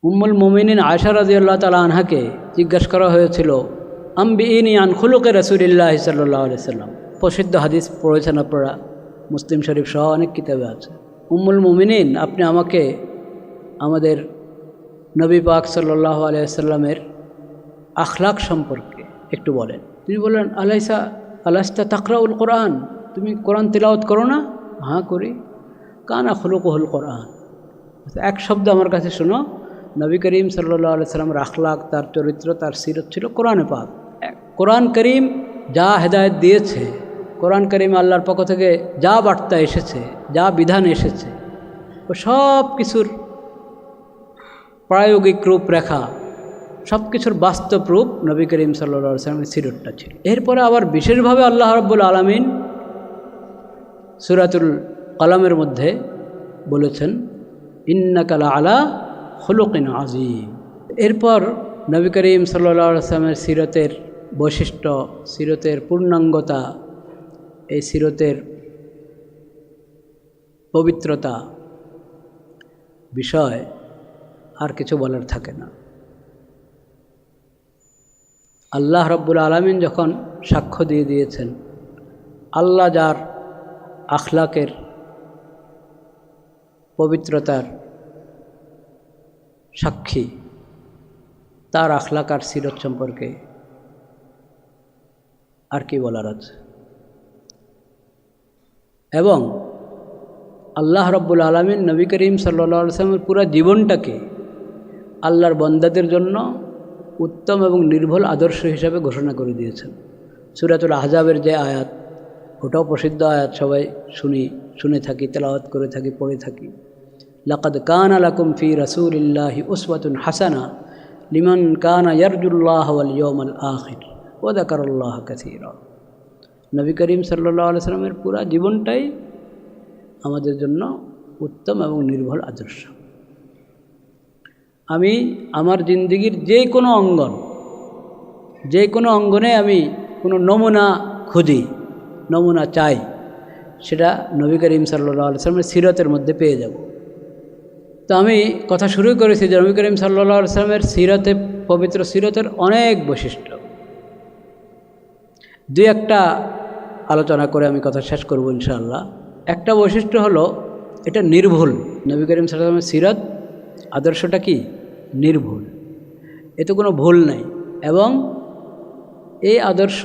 উম্মুল মুমিনিন আয়েশা রাদিয়াল্লাহু তাআলা আনহাকে জিজ্ঞাসা করা হয়েছিল, আম্বিইনি আন খুলুকে রাসূলিল্লাহ সাল্লাল্লাহু আলাইহি সাল্লাম। প্রসিদ্ধ হাদিস পড়েছেন আপনারা, মুসলিম শরীফ সহ অনেক কিতাবে আছে। উম্মুল মুমিনিন, আপনি আমাকে আমাদের নবী পাক সাল্লাল্লাহু আলাইহি সাল্লামের আখলাক সম্পর্কে একটু বলেন। তিনি বললেন, আলাইসা তাকরাউল কোরআন, তুমি কোরআন তিলাওয়াত করো না? হ্যাঁ করি। কানা খুলুকুহুল কোরআন, এক শব্দ আমার কাছে শোনো, নবী করিম সাল্লাল্লাহু আলাইহি সাল্লামের আখলাক, তার চরিত্র, তার সিরত ছিল কোরআনে পাক। কোরআন করিম যা হেদায়েত দিয়েছে, কোরআন করিম আল্লাহর পক্ষ থেকে যা বার্তা এসেছে, যা বিধান এসেছে, ও সব কিছুর প্রায়োগিক রূপরেখা, সব কিছুর বাস্তব রূপ নবী করিম সাল্লাল্লাহু আলাইহি সাল্লামের সিরতটা ছিল। এরপরে আবার বিশেষভাবে আল্লাহ রাব্বুল আলামিন সূরাতুল কলমের মধ্যে বলেছেন, ইন্নাকা লাআলা খুলুকিন আযীম। এরপর নবী করিম সাল্লাল্লাহু আলাইহি সাল্লামের সিরতের বৈশিষ্ট্য, সিরতের পূর্ণাঙ্গতা, এই সিরতের পবিত্রতা বিষয় আর কিছু বলার থাকে না। আল্লাহ রাব্বুল আলামিন যখন সাক্ষ্য দিয়ে দিয়েছেন, আল্লাহ যার আখলাকের পবিত্রতার সাক্ষী, তার আখলাক আর সিরত সম্পর্কে আর কি বলার আছে। এবং আল্লাহ রাব্বুল আলামিন নবী করিম সাল্লাল্লাহু আলাইহি ওয়াসাল্লামের পুরো জীবনটাকে আল্লাহর বান্দাদের জন্য উত্তম এবং নির্ভুল আদর্শ হিসাবে ঘোষণা করে দিয়েছেন। সূরাতুল আহজাবের যে আয়াত, ওটাও প্রসিদ্ধ আয়াত, সবাই শুনে থাকি, তেলাওয়াত করে থাকি, পড়ে থাকি। লাকাদ কানা লাকুম ফি রাসূলিল্লাহি উসওয়াতুন হাসানা লিমান কানা ইয়ারজুল্লাহ ওয়াল ইয়াউমাল আখির ওয়া যাকারাল্লাহ কাসীরা। নবী করিম সাল্লাল্লাহু আলাইহি ওয়াসাল্লামের পুরো জীবনটাই আমাদের জন্য উত্তম এবং নির্ভুল আদর্শ। আমি আমার জিন্দেগির যে কোনো অঙ্গনে আমি কোনো নমুনা খুঁজি, নমুনা চাই, সেটা নবী করিম সাল্লাল্লাহু আলাইহি ওয়াসাল্লামের সিরতের মধ্যে পেয়ে যাব। তো আমি কথা শুরু করেছি যে নবী করিম সাল্লাল্লাহু আলাইহি ওয়াসাল্লামের সিরতে, পবিত্র সিরতের অনেক বৈশিষ্ট্য। দুই একটা আলোচনা করে আমি কথা শেষ করব ইনশাআল্লাহ। একটা বৈশিষ্ট্য হলো, এটা নির্ভুল। নবী করিম সাল্লাল্লাহু আলাইহি ওয়াসাল্লামের সিরত আদর্শটা কি? নির্ভুল, এতে কোনো ভুল নাই। এবং এই আদর্শ,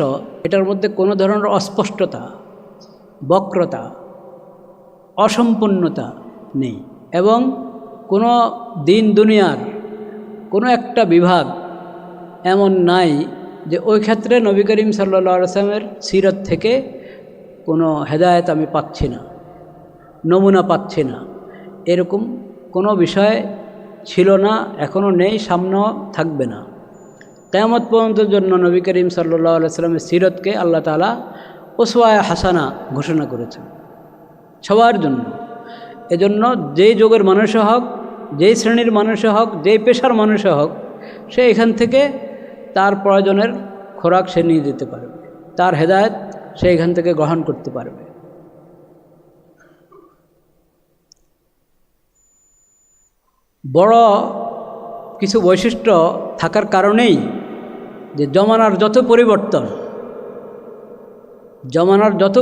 এটার মধ্যে কোনো ধরনের অস্পষ্টতা, বক্রতা, অসম্পূর্ণতা নেই। এবং কোনো দিন দুনিয়ার কোনো একটা বিভাগ এমন নাই যে ওই ক্ষেত্রে নবী করিম সাল্লাল্লাহু আলাইহি ওয়াসাল্লামের সিরত থেকে কোনো হেদায়েত আমি পাচ্ছি না, নমুনা পাচ্ছি না, এরকম কোনো বিষয় ছিল না, এখনও নেই, সামনেও থাকবে না। কিয়ামত পর্যন্তের জন্য নবী করিম সাল্লাল্লাহু আলাইহি ওয়াসাল্লামের সিরতকে আল্লাহ তাআলা উসওয়ায়ে হাসানা ঘোষণা করেছেন সবার জন্য। এজন্য যেই যুগের মানুষে হোক, যেই শ্রেণীর মানুষে হোক, যেই পেশার মানুষে হোক, সে এখান থেকে তার প্রয়োজনের খোরাক সে নিয়ে যেতে পারবে, তার হেদায়েত সে এখান থেকে গ্রহণ করতে পারবে। বড় কিছু বৈশিষ্ট্য থাকার কারণেই যে জমানার যত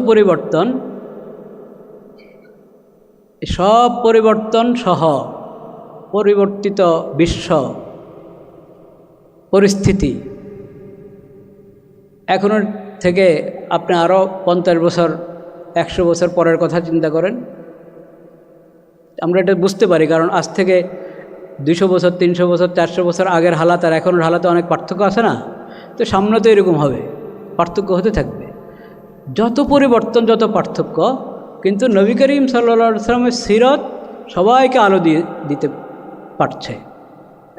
পরিবর্তন, সব পরিবর্তন সহ পরিবর্তিত বিশ্ব পরিস্থিতি, এখনের থেকে আপনি আরও 50 বছর 100 বছর পরের কথা চিন্তা করেন, আমরা এটা বুঝতে পারি। কারণ আজ থেকে 200 বছর, 300 বছর, 400 বছর আগের হালাত আর এখনের হালাতে অনেক পার্থক্য আছে না? তো সামনে তো এরকম হবে, পার্থক্য হতে থাকবে। যত পরিবর্তন, যত পার্থক্য, কিন্তু নবী করিম সাল্লাল্লাহু আলাইহি ওয়াসাল্লামের সিরত সবাইকে আলো দিতে পারছে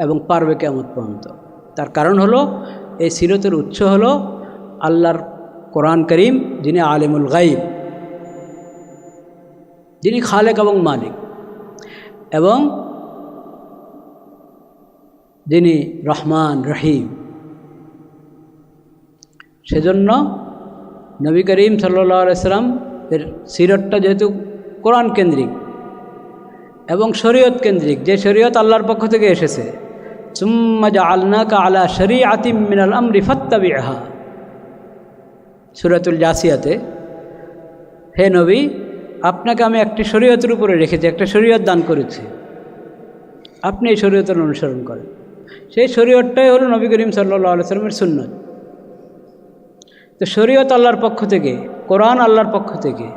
এবং পারবে কিয়ামত পর্যন্ত। তার কারণ হলো, এই সিরতের উৎস হলো আল্লাহর কোরআন করিম, যিনি আলিমুল গায়ব, যিনি খালেক এবং মালিক, এবং যিনি রহমান রহিম। সেজন্য নবী করিম সাল্লাল্লাহু আলাইহি ওয়াসাল্লাম এর সিরতটা যেহেতু কোরআন কেন্দ্রিক এবং শরীয়ত কেন্দ্রিক, যে শরীয়ত আল্লাহর পক্ষ থেকে এসেছে। সুম্মা জাআলনাকা আলা শরীআতিম মিনাল আমরি ফাত্তাবি'হা, সূরাতুল জাসিয়াতে, হে নবী আপনাকে আমি একটি শরীয়তের উপরে রেখেছি, একটা শরীয়ত দান করেছি, আপনি এই শরীয়তের অনুসরণ করেন। সেই শরীয়তটাই হলো নবী করিম সাল্লাল্লাহু আলাইহি ওয়াসাল্লামের সুন্নাত। তো শরীয়ত আল্লাহর পক্ষ থেকে, কোরআন আল্লাহর পক্ষ থেকে,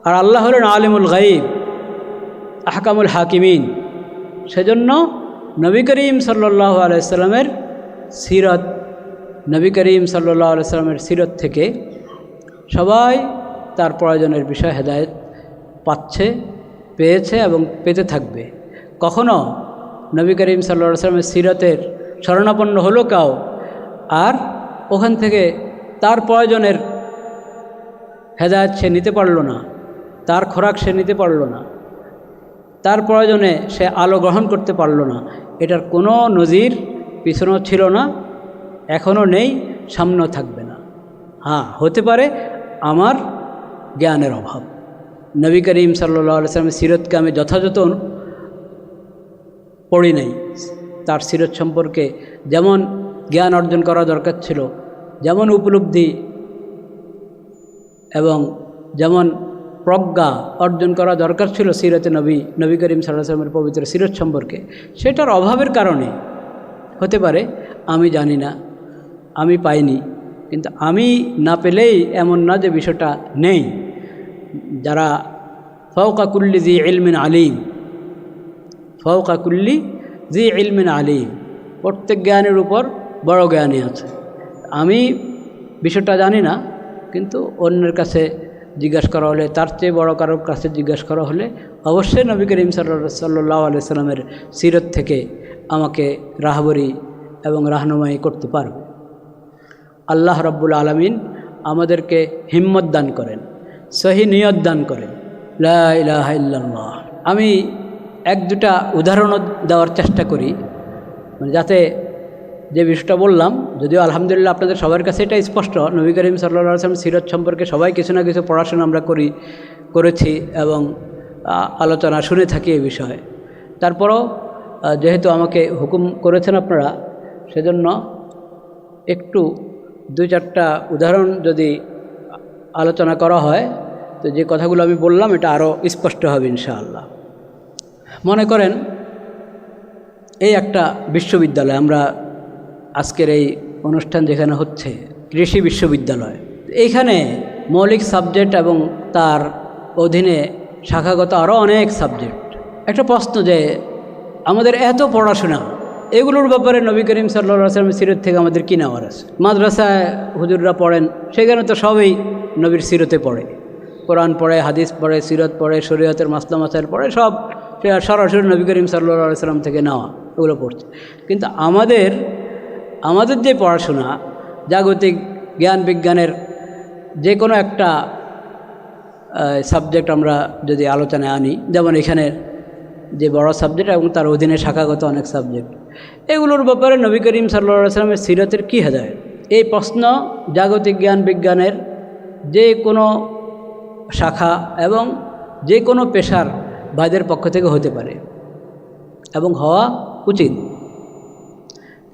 আর আল্লাহ হলেন আলিমুল গায়ব আহকামুল হাকিমিন। সেজন্য নবী করিম সাল্লাল্লাহু আলাইহি ওয়াসাল্লামের সিরত, নবী করিম সাল্লাল্লাহু আলাইহি ওয়াসাল্লামের সিরত থেকে সবাই তার প্রয়োজনের বিষয় হেদায়েত পাচ্ছে, পেয়েছে এবং পেতে থাকবে। কখনো নবী করিম সাল্লাল্লাহু আলাইহি ওয়াসাল্লামের সিরতের শরণাপন্ন হলো কেউ, আর ওখান থেকে তার প্রয়োজনের হেদায়েত সে নিতে পারল না, তার খোরাক সে নিতে পারল না, তার প্রয়োজনে সে আলো গ্রহণ করতে পারল না, এটার কোনো নজির পিছনেও ছিল না, এখনও নেই, সামনেও থাকবে না। হ্যাঁ, হতে পারে আমার জ্ঞানের অভাব। নবী করিম সাল্লাল্লাহু আলাইহি ওয়াসাল্লামের সিরতকে আমি যথাযথ পড়ি নাই, তার সিরত সম্পর্কে যেমন জ্ঞান অর্জন করা দরকার ছিল, যেমন উপলব্ধি এবং যেমন প্রজ্ঞা অর্জন করা দরকার ছিল সিরতে নবী করিম সাল্লাল্লাহু আলাইহি ওয়াসাল্লামের পবিত্র সিরত সম্পর্কে, সেটার অভাবের কারণে হতে পারে আমি জানি না, আমি পাইনি। কিন্তু আমি না পেলেই এমন না যে বিষয়টা নেই। যারা ফাওকা কুল্লি জি ইলমিন আলিম, ফাওকা কুল্লি জি ইলমিন আলিম, প্রত্যেক জ্ঞানের উপর বড় জ্ঞানী আছে। আমি বিষয়টা জানি না, কিন্তু অন্যের কাছে জিজ্ঞাসা করা হলে, তার চেয়ে বড় কারোর কাছে জিজ্ঞাসা করা হলে অবশ্যই নবী করিম সাল্লাল্লাহু আলাইহি ওয়াসাল্লামের সিরত থেকে আমাকে রাহবরি এবং রাহনুমাই করতে পারবে। আল্লাহ রাব্বুল আলামিন আমাদেরকে হিম্মত দান করেন, সহি নিয়ত দান করেন। লা ইলাহা ইল্লাল্লাহ। আমি এক দুটা উদাহরণও দেওয়ার চেষ্টা করি, মানে যাতে যে বিষয়টা বললাম, যদিও আলহামদুলিল্লাহ আপনাদের সবার কাছে এটা স্পষ্ট, নবী করিম সাল্লাল্লাহু আলাইহি ওয়াসাল্লাম সিরত সম্পর্কে সবাই কিছু না কিছু পড়াশোনা আমরা করেছি এবং আলোচনা শুনে থাকি এই বিষয়ে। তারপরও যেহেতু আমাকে হুকুম করেছেন আপনারা, সেজন্য একটু দুই চারটা উদাহরণ যদি আলোচনা করা হয়, তো যে কথাগুলো আমি বললাম এটা আরও স্পষ্ট হবে ইনশাআল্লাহ। মনে করেন এই একটা বিশ্ববিদ্যালয়, আমরা আজকের এই অনুষ্ঠান যেখানে হচ্ছে কৃষি বিশ্ববিদ্যালয়, এইখানে মৌলিক সাবজেক্ট এবং তার অধীনে শাখাগত আরও অনেক সাবজেক্ট। একটা প্রশ্ন যে আমাদের এত পড়াশোনা, এগুলোর ব্যাপারে নবী করিম সাল্লাল্লাহু আলাইহি ওয়াসাল্লামের সিরত থেকে আমাদের কী নেওয়ার আছে? মাদ্রাসায় হুজুররা পড়েন, সেখানে তো সবই নবীর সিরতে পড়ে, কোরআন পড়ে, হাদিস পড়ে, সিরত পড়ে, শরীয়তের মাসলা মাসাইল পড়ে, সব সরাসরি নবী করিম সাল্লাল্লাহু আলাইহি ওয়াসাল্লাম থেকে নেওয়া, এগুলো পড়ছে। কিন্তু আমাদের যে পড়াশোনা, জাগতিক জ্ঞান বিজ্ঞানের যে কোনো একটা সাবজেক্ট আমরা যদি আলোচনায় আনি, যেমন এখানের যে বড় সাবজেক্ট এবং তার অধীনে শাখাগত অনেক সাবজেক্ট, এগুলোর ব্যাপারে নবী করিম সাল্লাল্লাহু আলাইহি ওয়াসাল্লামের সিরতের কী হেদায়েত? এই প্রশ্ন জাগতিক জ্ঞান বিজ্ঞানের যে কোনো শাখা এবং যে কোনো পেশার ভাইদের পক্ষ থেকে হতে পারে এবং হওয়া উচিত।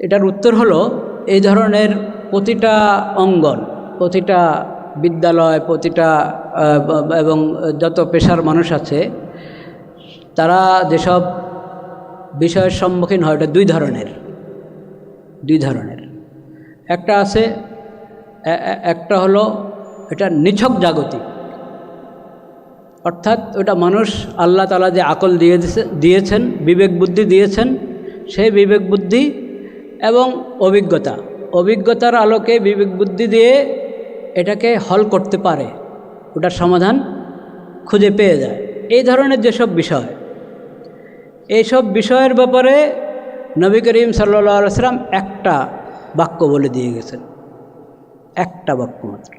এটার উত্তর হলো, এই ধরনের প্রতিটা অঙ্গন, প্রতিটা বিদ্যালয়, প্রতিটা এবং যত পেশার মানুষ আছে, তারা যেসব বিষয়ের সম্মুখীন হয়, এটা দুই ধরনের। একটা আছে, একটা হলো এটা নিছক জাগতিক, অর্থাৎ ওটা মানুষ আল্লাহ তাআলা যে আকল দিয়েছেন, বিবেক বুদ্ধি দিয়েছেন, সেই বিবেক বুদ্ধি এবং অভিজ্ঞতার আলোকে বিবেক বুদ্ধি দিয়ে এটাকে হল করতে পারে, ওটার সমাধান খুঁজে পেয়ে যায়। এই ধরনের যেসব বিষয়, এইসব বিষয়ের ব্যাপারে নবী করিম সাল্লাল্লাহু আলাইহি ওয়াসাল্লাম একটা বাক্য বলে দিয়ে গেছেন, একটা বাক্য মাত্র,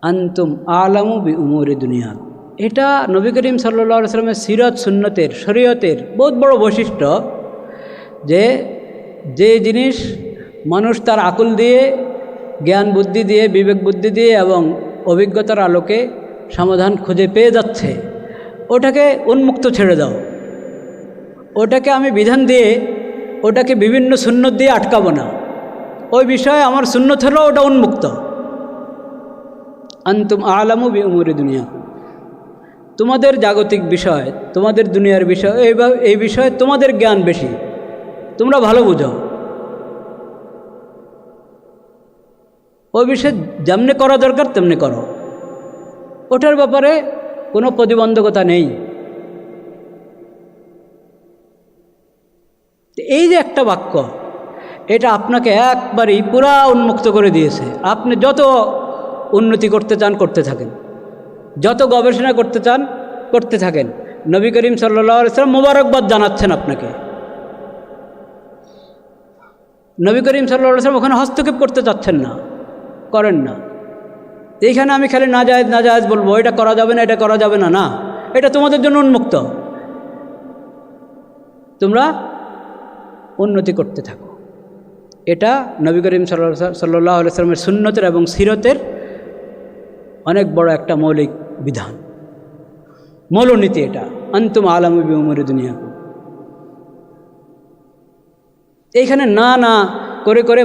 আনতুম আলামু বি উমুরি দুনিয়া। এটা নবী করিম সাল্লাল্লাহু আলাইহি ওয়াসাল্লামের সিরত সুন্নতের, শরীয়তের বহুত বড় বৈশিষ্ট্য, যে জিনিস মানুষ তার আকল দিয়ে, জ্ঞান বুদ্ধি দিয়ে, বিবেক বুদ্ধি দিয়ে এবং অভিজ্ঞতার আলোকে সমাধান খুঁজে পেয়ে যাচ্ছে, ওটাকে উন্মুক্ত ছেড়ে দাও। ওটাকে আমি বিধান দিয়ে ওটাকে বিভিন্ন সুন্নত দিয়ে আটকাবো না। ওই বিষয়ে আমার সুন্নত হলো ওটা উন্মুক্ত। আনতুম আলামু বি উমুরি দুনিয়া, তোমাদের জাগতিক বিষয়, তোমাদের দুনিয়ার বিষয়, এই বিষয়ে তোমাদের জ্ঞান বেশি, তোমরা ভালো বুঝো। ওই বিষয়ে যেমনি করা দরকার তেমনি করো, ওটার ব্যাপারে কোনো প্রতিবন্ধকতা নেই। এই যে একটা বাক্য, এটা আপনাকে একবারই পুরা উন্মুক্ত করে দিয়েছে। আপনি যত উন্নতি করতে চান করতে থাকেন, যত গবেষণা করতে চান করতে থাকেন। নবী করিম সাল্লাল্লাহু আলাইহি ওয়াসাল্লাম মোবারকবাদ জানাচ্ছেন আপনাকে। নবী করিম সাল্লাল্লাহু আলাইহি ওয়াসাল্লাম ওখানে হস্তক্ষেপ করতে চাচ্ছেন না, করেন না। এইখানে আমি খালি নাজায়েজ বলবো, এটা করা যাবে না, এটা করা যাবে না, না, এটা তোমাদের জন্য উন্মুক্ত, তোমরা উন্নতি করতে থাকো। এটা নবী করিম সাল্লাল্লাহু আলাইহি ওয়াসাল্লামের সুন্নতের এবং সিরতের অনেক বড় একটা মৌলিক বিধান, মৌলনীতি। এটা আনতুম আলামু বি উমুরি দুনিয়া। এইখানে না না করে করে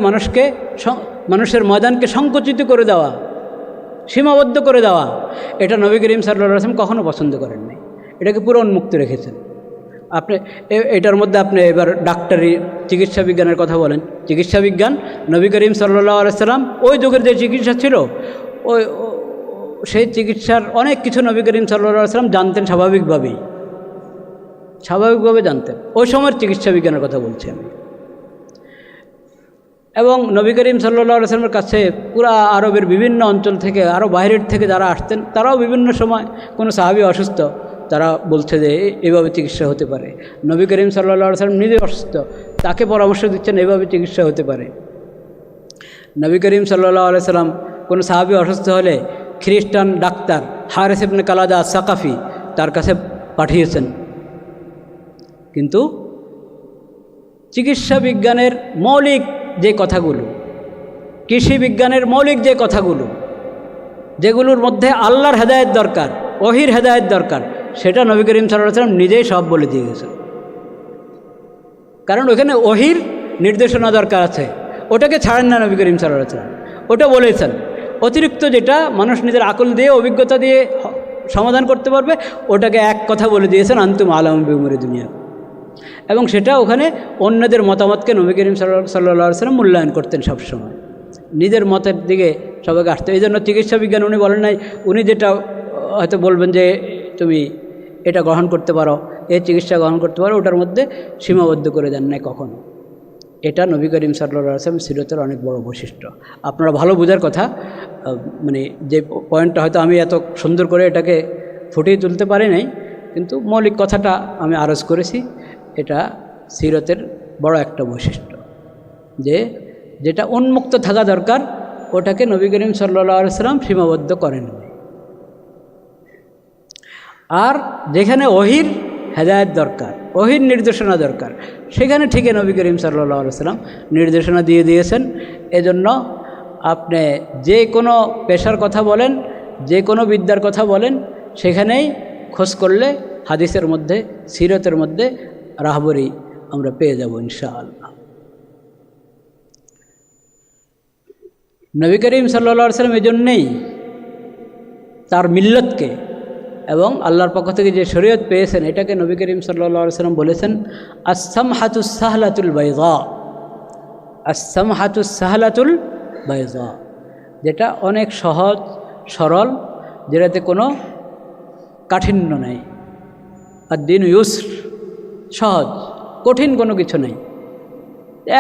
মানুষের ময়দানকে সংকুচিত করে দেওয়া, সীমাবদ্ধ করে দেওয়া, এটা নবী করিম সাল্লাল্লাহু আলাইহি ওয়াসাল্লাম কখনো পছন্দ করেন নাই। এটাকে পুরো উন্মুক্ত রেখেছেন। আপনি এটার মধ্যে আপনি এবার ডাক্তারি চিকিৎসা বিজ্ঞানের কথা বলেন, চিকিৎসা বিজ্ঞান নবী করিম সাল্লাল্লাহু আলাইহি ওয়াসাল্লাম ওই যুগের যে চিকিৎসা ছিল, সেই চিকিৎসার অনেক কিছু নবী করিম সাল্লাল্লাহু আলাইহি ওয়াসাল্লাম জানতেন, স্বাভাবিকভাবে জানতেন। ওই সময়ের চিকিৎসা বিজ্ঞানের কথা বলছি আমি। এবং নবী করিম সাল্লাল্লাহু আলাইহি ওয়াসাল্লামের কাছে পুরা আরবের বিভিন্ন অঞ্চল থেকে, আরও বাইরের থেকে যারা আসতেন, তারাও বিভিন্ন সময় কোনো সাহাবী অসুস্থ, তারা বলছে যে এভাবে চিকিৎসা হতে পারে। নবী করিম সাল্লাল্লাহু আলাইহি ওয়াসাল্লাম নিজে অসুস্থ, তাকে পরামর্শ দিচ্ছেন এভাবে চিকিৎসা হতে পারে। নবী করিম সাল্লাল্লাহু আলাইহি ওয়াসাল্লাম কোনো সাহাবী অসুস্থ হলে খ্রিস্টান ডাক্তার হারিস ইবনে কালাদা সাকাফি তার কাছে পাঠিয়েছেন। কিন্তু চিকিৎসা বিজ্ঞানের মৌলিক যে কথাগুলো, কৃষি বিজ্ঞানের মৌলিক যে কথাগুলো, যেগুলোর মধ্যে আল্লাহর হেদায়েত দরকার, ওহির হেদায়েত দরকার, সেটা নবী করিম সাল্লাল্লাহু আলাইহি ওয়াসাল্লাম নিজেই সব বলে দিয়ে গেছেন। কারণ ওখানে ওহির নির্দেশনা দরকার আছে, ওটাকে ছাড়েন না নবী করিম সাল্লাল্লাহু আলাইহি ওয়াসাল্লাম, ওটা বলেছেন। অতিরিক্ত যেটা মানুষ নিজের আকল দিয়ে, অভিজ্ঞতা দিয়ে সমাধান করতে পারবে, ওটাকে এক কথা বলে দিয়েছেন, আনতুম আলামু বি উমুরি দুনিয়া। এবং সেটা ওখানে অন্যদের মতামতকে নবী করিম সাল্লাল্লাহু আলাইহি ওয়াসাল্লাম মূল্যায়ন করতেন সবসময়, নিজের মতের দিকে সবাইকে আসতো। এই জন্য চিকিৎসা বিজ্ঞান উনি বলেন নাই, উনি যেটা হয়তো বলবেন যে তুমি এটা গ্রহণ করতে পারো, এই চিকিৎসা গ্রহণ করতে পারো, ওটার মধ্যে সীমাবদ্ধ করে দেন নাই কখনো। এটা নবী করিম সাল্লাল্লাহু আলাইহি ওয়াসাল্লাম সিরতের অনেক বড় বৈশিষ্ট্য। আপনারা ভালো বোঝার কথা, মানে যে পয়েন্টটা হয়তো আমি এত সুন্দর করে এটাকে ফুটিয়ে তুলতে পারি নাই, কিন্তু মৌলিক কথাটা আমি আরজ করেছি। এটা সিরতের বড় একটা বৈশিষ্ট্য, যে যেটা উন্মুক্ত থাকা দরকার ওটাকে নবী করিম সাল্লাল্লাহু আলাইহি ওয়াসাল্লাম সীমাবদ্ধ করেন। আর যেখানে ওহির হেদায়েত দরকার, ওহির নির্দেশনা দরকার, সেখানে ঠিকই নবী করিম সাল্লাল্লাহু আলাইহি ওয়াসাল্লাম নির্দেশনা দিয়ে দিয়েছেন। এজন্য আপনি যে কোনো পেশার কথা বলেন, যে কোনো বিদ্যার কথা বলেন, সেখানেই খোঁজ করলে হাদিসের মধ্যে, সিরতের মধ্যে রাহবরি আমরা পেয়ে যাব ইনশাআল্লাহ। নবী করিম সাল্লাল্লাহু আলাইহি ওয়াসাল্লাম এজন্যই তার মিল্লতকে এবং আল্লাহর পক্ষ থেকে যে শরীয়ত পেয়েছেন, এটাকে নবী করিম সাল্লাল্লাহু আলাইহি ওয়াসাল্লাম বলেছেন আস-সামহাতুস সাহলাতুল বাইযা, আস-সামহাতুস সাহলাতুল বাইযা, যেটা অনেক সহজ সরল, যেটাতে কোনো কাঠিন্য নাই। আর দিন ইউসর, সহজ, কঠিন কোনো কিছু নেই।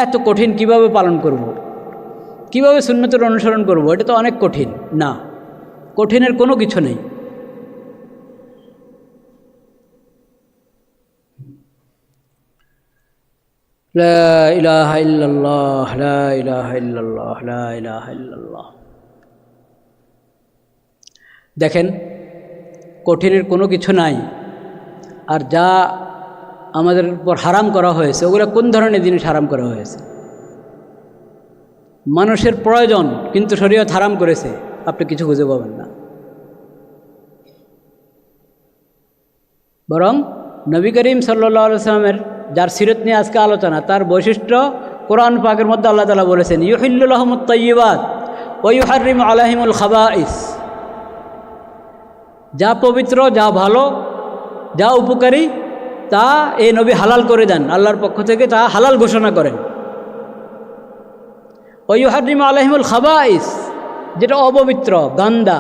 এত কঠিন কিভাবে পালন করব, কিভাবে সুন্নতের অনুসরণ করব, এটা তো অনেক কঠিন। না, কঠিনের কোনো কিছু নেই। লা ইলাহা ইল্লাল্লাহ, লা ইলাহা ইল্লাল্লাহ, লা ইলাহা ইল্লাল্লাহ। দেখেন, কঠিনের কোনো কিছু নাই। আর যা আমাদের উপর হারাম করা হয়েছে, ওগুলো কোন ধরনের জিনিস হারাম করা হয়েছে? মানুষের প্রয়োজন, কিন্তু শরীয়ত হারাম করেছে, আপনি কিছু খুঁজে পাবেন না। বরং নবী করিম সাল্লাল্লাহু আলাইহি ওয়াসাল্লামের যার সিরত নিয়ে আজকে আলোচনা, তার বৈশিষ্ট্য কোরআন পাকের মধ্যে আল্লাহ তাআলা বলেছেন, ইউহিল্লু লাহুমুত তাইয়্যিবাত ওয়া ইউহাররিমু আলাইহিমুল খাবাইস। যা পবিত্র, যা ভালো, যা উপকারী, তা এই নবী হালাল করে দেন, আল্লাহর পক্ষ থেকে তা হালাল ঘোষণা করেন। ওয়া ইউহাররিমু আলাইহিমুল খাবাইস, যেটা অপবিত্র, গান্দা,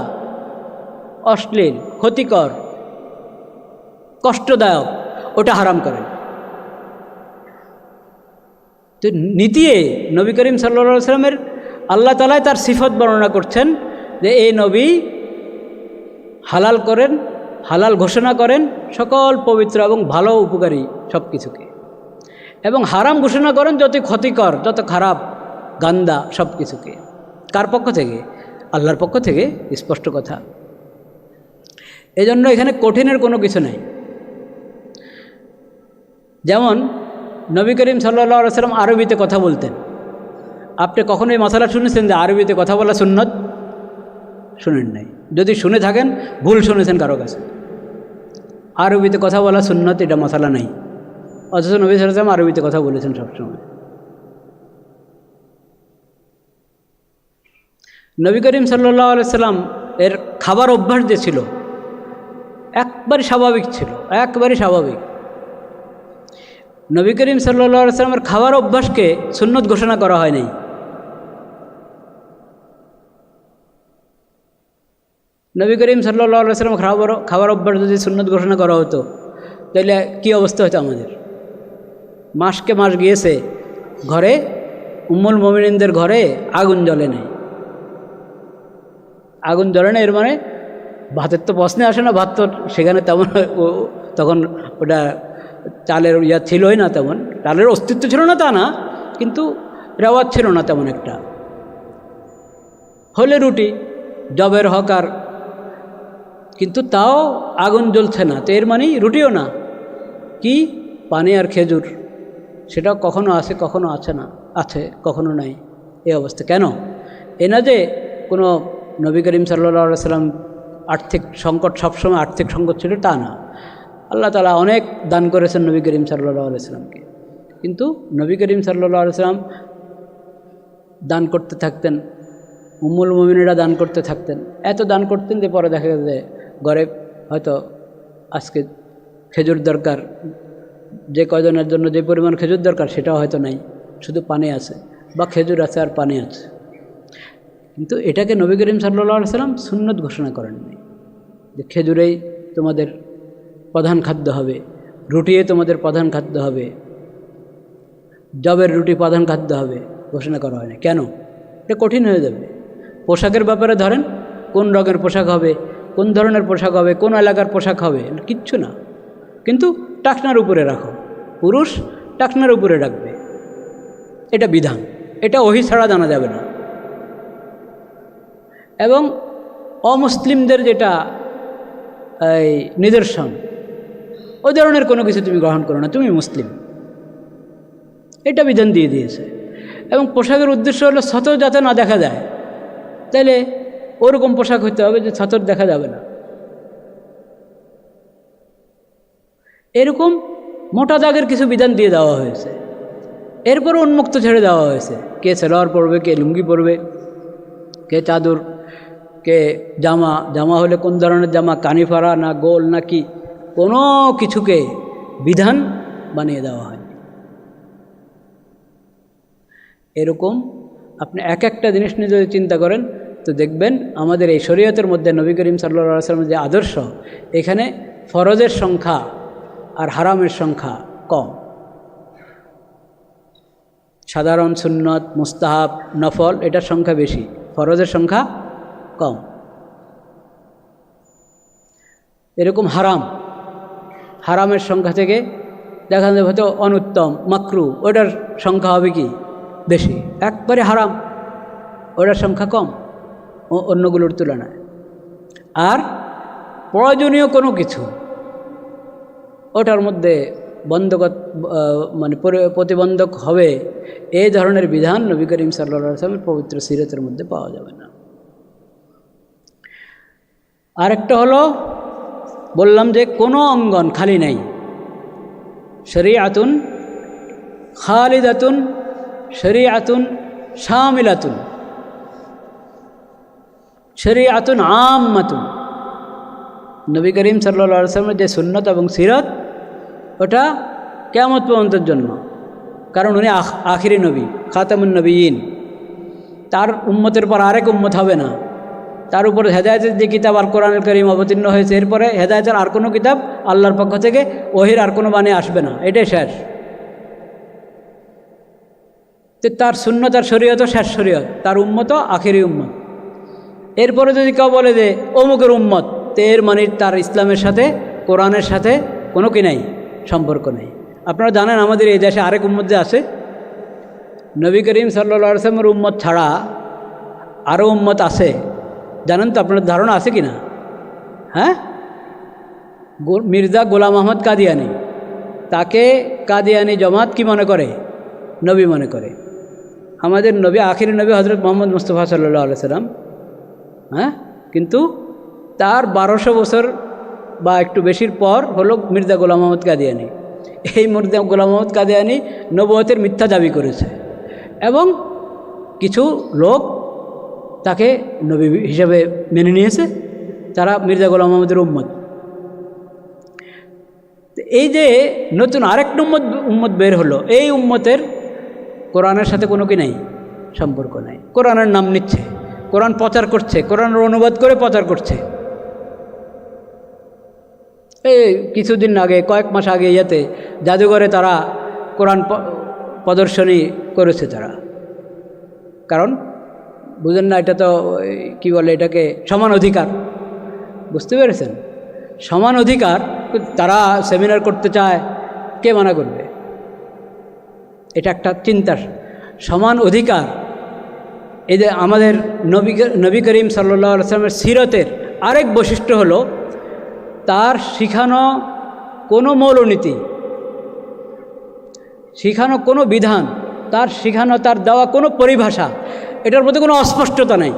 অশ্লীল, ক্ষতিকর, কষ্টদায়ক, ওটা হারাম করেন। তো নীতিয়ে নবী করিম সাল্লাল্লাহু আলাইহি ওয়াসাল্লামের আল্লাহ তাআলা তার সিফত বর্ণনা করছেন যে এই নবী হালাল করেন, হালাল ঘোষণা করেন সকল পবিত্র এবং ভালো উপকারী সব কিছুকে, এবং হারাম ঘোষণা করেন যত ক্ষতিকর, যত খারাপ, গান্দা সব কিছুকে। কার পক্ষ থেকে? আল্লাহর পক্ষ থেকে, স্পষ্ট কথা। এজন্য এখানে কঠিনের কোনো কিছু নেই। যেমন নবী করিম সাল্লাল্লাহু আলাইহি ওয়াসাল্লাম আরবিতে কথা বলতেন। আপনি কখনো এই মশালা শুনেছেন যে আরবিতে কথা বলা সুন্নত? শুনেন নাই। যদি শুনে থাকেন ভুল শুনেছেন কারো কাছে। আরবিতে কথা বলা সুন্নত, এটা মশালা নাই। অথচ নবী সাল্লাল্লাহু আলাইহি ওয়াসাল্লাম আরবিতে কথা বলেছেন সবসময়। নবী করিম সাল্লাল্লাহু আলাইহি ওয়াসাল্লাম এর খাবার অভ্যাস যে ছিল একবারই স্বাভাবিক ছিল, একবারই স্বাভাবিক। নবী করিম সাল্লাল্লাহু আলাইহি ওয়াসাল্লামের খাবার অভ্যাসকে সুন্নত ঘোষণা করা হয় নাই। নবী করিম সাল্লাল্লাহু আলাইহি ওয়াসাল্লাম খাবার অভ্যাস যদি সুন্নত ঘোষণা করা হতো, তাহলে কী অবস্থা হতো আমাদের? মাসকে মাস গিয়েছে, ঘরে উম্মুল মুমিনিনদের ঘরে আগুন জ্বলে নাই। আগুন জ্বলে না এর মানে ভাতের তো প্রশ্নে আসে না, ভাত তো সেখানে তেমন তখন ওটা চালের ছিলই না, তেমন চালের অস্তিত্ব ছিল না তা না, কিন্তু রেওয়াজ ছিল না তেমন একটা। হলে রুটি, জবের হকার, কিন্তু তাও আগুন জ্বলছে না, তো এর মানে রুটিও না, কি পানি আর খেজুর, সেটা কখনো আছে কখনো আছে না, আছে কখনো নাই, এই অবস্থা। কেন? এ না যে কোনো নবী করিম সাল্লাল্লাহু আলাইহি ওয়াসাল্লাম আর্থিক সংকট, সবসময় আর্থিক সংকট ছিল তা না। আল্লাহ তাআলা অনেক দান করেছেন নবী করিম সাল্লাল্লাহু আলাইহি ওয়াসাল্লামকে, কিন্তু নবী করিম সাল্লাল্লাহু আলাইহি ওয়াসাল্লাম দান করতে থাকতেন, উম্মুল মুমিনিনরা দান করতে থাকতেন, এত দান করতেন যে পরে দেখা যায় ঘরে হয়তো আজকে খেজুর দরকার, যে কয়জনের জন্য যে পরিমাণ খেজুর দরকার সেটাও হয়তো নাই, শুধু পানি আছে, বা খেজুর আছে আর পানি আছে। কিন্তু এটাকে নবী করিম সাল্লাল্লাহু আলাইহি ওয়াসাল্লাম সুন্নত ঘোষণা করেননি যে খেজুরেই তোমাদের প্রধান খাদ্য হবে, রুটিয়ে তোমাদের প্রধান খাদ্য হবে, জবের রুটি প্রধান খাদ্য হবে, ঘোষণা করা হয় না। কেন? এটা কঠিন হয়ে যাবে। পোশাকের ব্যাপারে ধরেন, কোন রঙের পোশাক হবে, কোন ধরনের পোশাক হবে, কোন এলাকার পোশাক হবে, কিচ্ছু না, কিন্তু টাকনার উপরে রাখো, পুরুষ টাকনার উপরে রাখবে, এটা বিধান, এটা ওহী ছাড়া জানা যাবে না। এবং অমুসলিমদের যেটা এই নিদর্শন, ওই ধরনের কোনো কিছু তুমি গ্রহণ করো না, তুমি মুসলিম, এটা বিধান দিয়ে দিয়েছে। এবং পোশাকের উদ্দেশ্য হলো ছতর যাতে না দেখা যায়, তাইলে ওরকম পোশাক হতে হবে যে ছতর দেখা যাবে না। এরকম মোটা দাগের কিছু বিধান দিয়ে দেওয়া হয়েছে। এরপরও উন্মুক্ত ছেড়ে দেওয়া হয়েছে, কে সালোয়ার পরবে, কে লুঙ্গি পরবে, কে চাদর, কে জামা, জামা হলে কোন ধরনের জামা, কানিফারা না গোল না কি, কোনো কিছুকে বিধান বানিয়ে দেওয়া হয়। এরকম আপনি এক একটা জিনিস নিয়ে যদি চিন্তা করেন তো দেখবেন আমাদের এই শরীয়তের মধ্যে নবী করিম সাল্লাল্লাহু আলাইহি ওয়াসাল্লামের যে আদর্শ, এখানে ফরজের সংখ্যা আর হারামের সংখ্যা কম। সাধারণ সুন্নত, মুস্তাহাব, নফল এটার সংখ্যা বেশি, ফরজের সংখ্যা কম। এরকম হারামের সংখ্যা থেকে দেখা যাবে হয়তো অনুত্তম, মাকরু, ওটার সংখ্যা হবে কি বেশি, একবারে হারাম ওটার সংখ্যা কম অন্যগুলোর তুলনায়। আর প্রয়োজনীয় কোনো কিছু ওটার মধ্যে মানে প্রতিবন্ধক হবে, এই ধরনের বিধান নবী করিম সাল্লাল্লাহু আলাইহি ওয়াসাল্লামের পবিত্র সিরাতের মধ্যে পাওয়া যাবে না। আরেকটা হলো বললাম যে কোনো অঙ্গন খালি নাই। শরীআতুন খালিদাতুন, শরীআতুন শামিলাতুন, শরীআতুন আম্মাতুন। নবী করিম সাল্লাল্লাহু আলাইহি ওয়াসাল্লামের যে সুন্নত এবং সিরাত, ওটা কিয়ামত পর্যন্তের জন্য, কারণ উনি আখিরি নবী, খাতামুন নবিয়্যিন। তার উম্মতের পর আরেক উম্মত হবে না। তার উপর হেদায়েতের যে কিতাব আল কোরআনুল কারীম অবতীর্ণ হয়েছে, এরপরে হেদায়েতের আর কোনো কিতাব আল্লাহর পক্ষ থেকে ওহির আর কোনো বাণী আসবে না, এটাই শেষ। তো তার সুন্নত আর শরীয়ত শেষ শরীয়ত, তার উম্মত আখিরি উম্মত। এরপরে যদি কেউ বলে যে অমুকের উম্মত, তো এর মানে তার ইসলামের সাথে, কোরআনের সাথে কোনো কি নাই, সম্পর্ক নেই। আপনারা জানেন আমাদের এই দেশে আরেক উম্মত যে আছে, নবী করিম সাল্লাল্লাহু আলাইহি ওয়াসাল্লামের উম্মত ছাড়া আরও উম্মত আছে, জানেন তো? আপনার ধারণা আছে কি না? হ্যাঁ, মির্জা গোলাম আহমদ কাদিয়ানি, তাকে কাদিয়ানি জমাত কি মনে করে? নবী মনে করে। আমাদের নবী, আখিরি নবী হযরত মুহাম্মদ মুস্তাফা সাল্লাল্লাহু আলাইহি সাল্লাম। হ্যাঁ, কিন্তু তার 1200 বছর বা একটু বেশির পর হলো মির্জা গোলাম আহমদ কাদিয়ানি। এই মির্জা গোলাম আহমদ কাদিয়ানি নবুয়তের মিথ্যা দাবি করেছে, এবং কিছু লোক তাকে নবী হিসেবে মেনে নিয়েছে, তারা মির্জা গোলাম আহমদের উম্মত। এই যে নতুন আরেক উম্মত বের হলো, এই উম্মতের কোরআনের সাথে কোনো কি নাই, সম্পর্ক নাই। কোরআনের নাম নিচ্ছে, কোরআন প্রচার করছে, কোরআনের অনুবাদ করে প্রচার করছে। এই কিছুদিন আগে, কয়েক মাস আগে ইয়েতে জাদুঘরে তারা কোরআন প্রদর্শনী করেছে তারা। কারণ বুঝেন না, এটা তো কি বলে এটাকে, সমান অধিকার। বুঝতে পেরেছেন? সমান অধিকার তারা সেমিনার করতে চায়, কে মানা করবে? এটা একটা চিন্তার সমান অধিকার। এই যে আমাদের নবী করিম সাল্লাল্লাহু আলাইহি ওয়াসাল্লামের সিরতের আরেক বৈশিষ্ট্য হলো তার শিখানো কোনো মৌলনীতি, শিখানো কোনো বিধান, তার শিখানো, তার দেওয়া কোনো পরিভাষা, এটার মধ্যে কোনো অস্পষ্টতা নেই।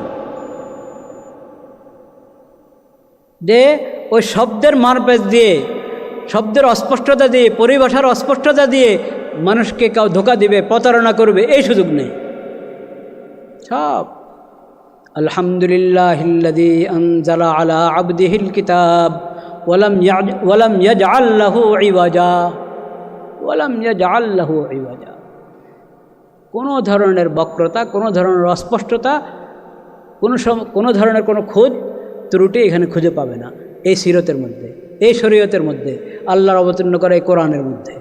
যে ওই শব্দের মারপ্যাচ দিয়ে, শব্দের অস্পষ্টতা দিয়ে, পরিভাষার অস্পষ্টতা দিয়ে মানুষকে কেউ ধোঁকা দিবে, প্রতারণা করবে, এই সুযোগ নেই। সব আলহামদুলিল্লাহিল্লাযী আনজালা আলা আবদিহিল কিতাব ওয়ালাম ইয়াজআল লাহু ইওয়াজা, ওয়ালাম ইয়াজআল লাহু ইওয়াজা। কোনো ধরনের বক্রতা, কোনো ধরনের অস্পষ্টতা, কোনো ধরনের কোনো খুঁত ত্রুটি এখানে খুঁজে পাবে না এই সিরতের মধ্যে, এই শরীয়তের মধ্যে, আল্লাহর অবতীর্ণ করা এই কোরআনের মধ্যে।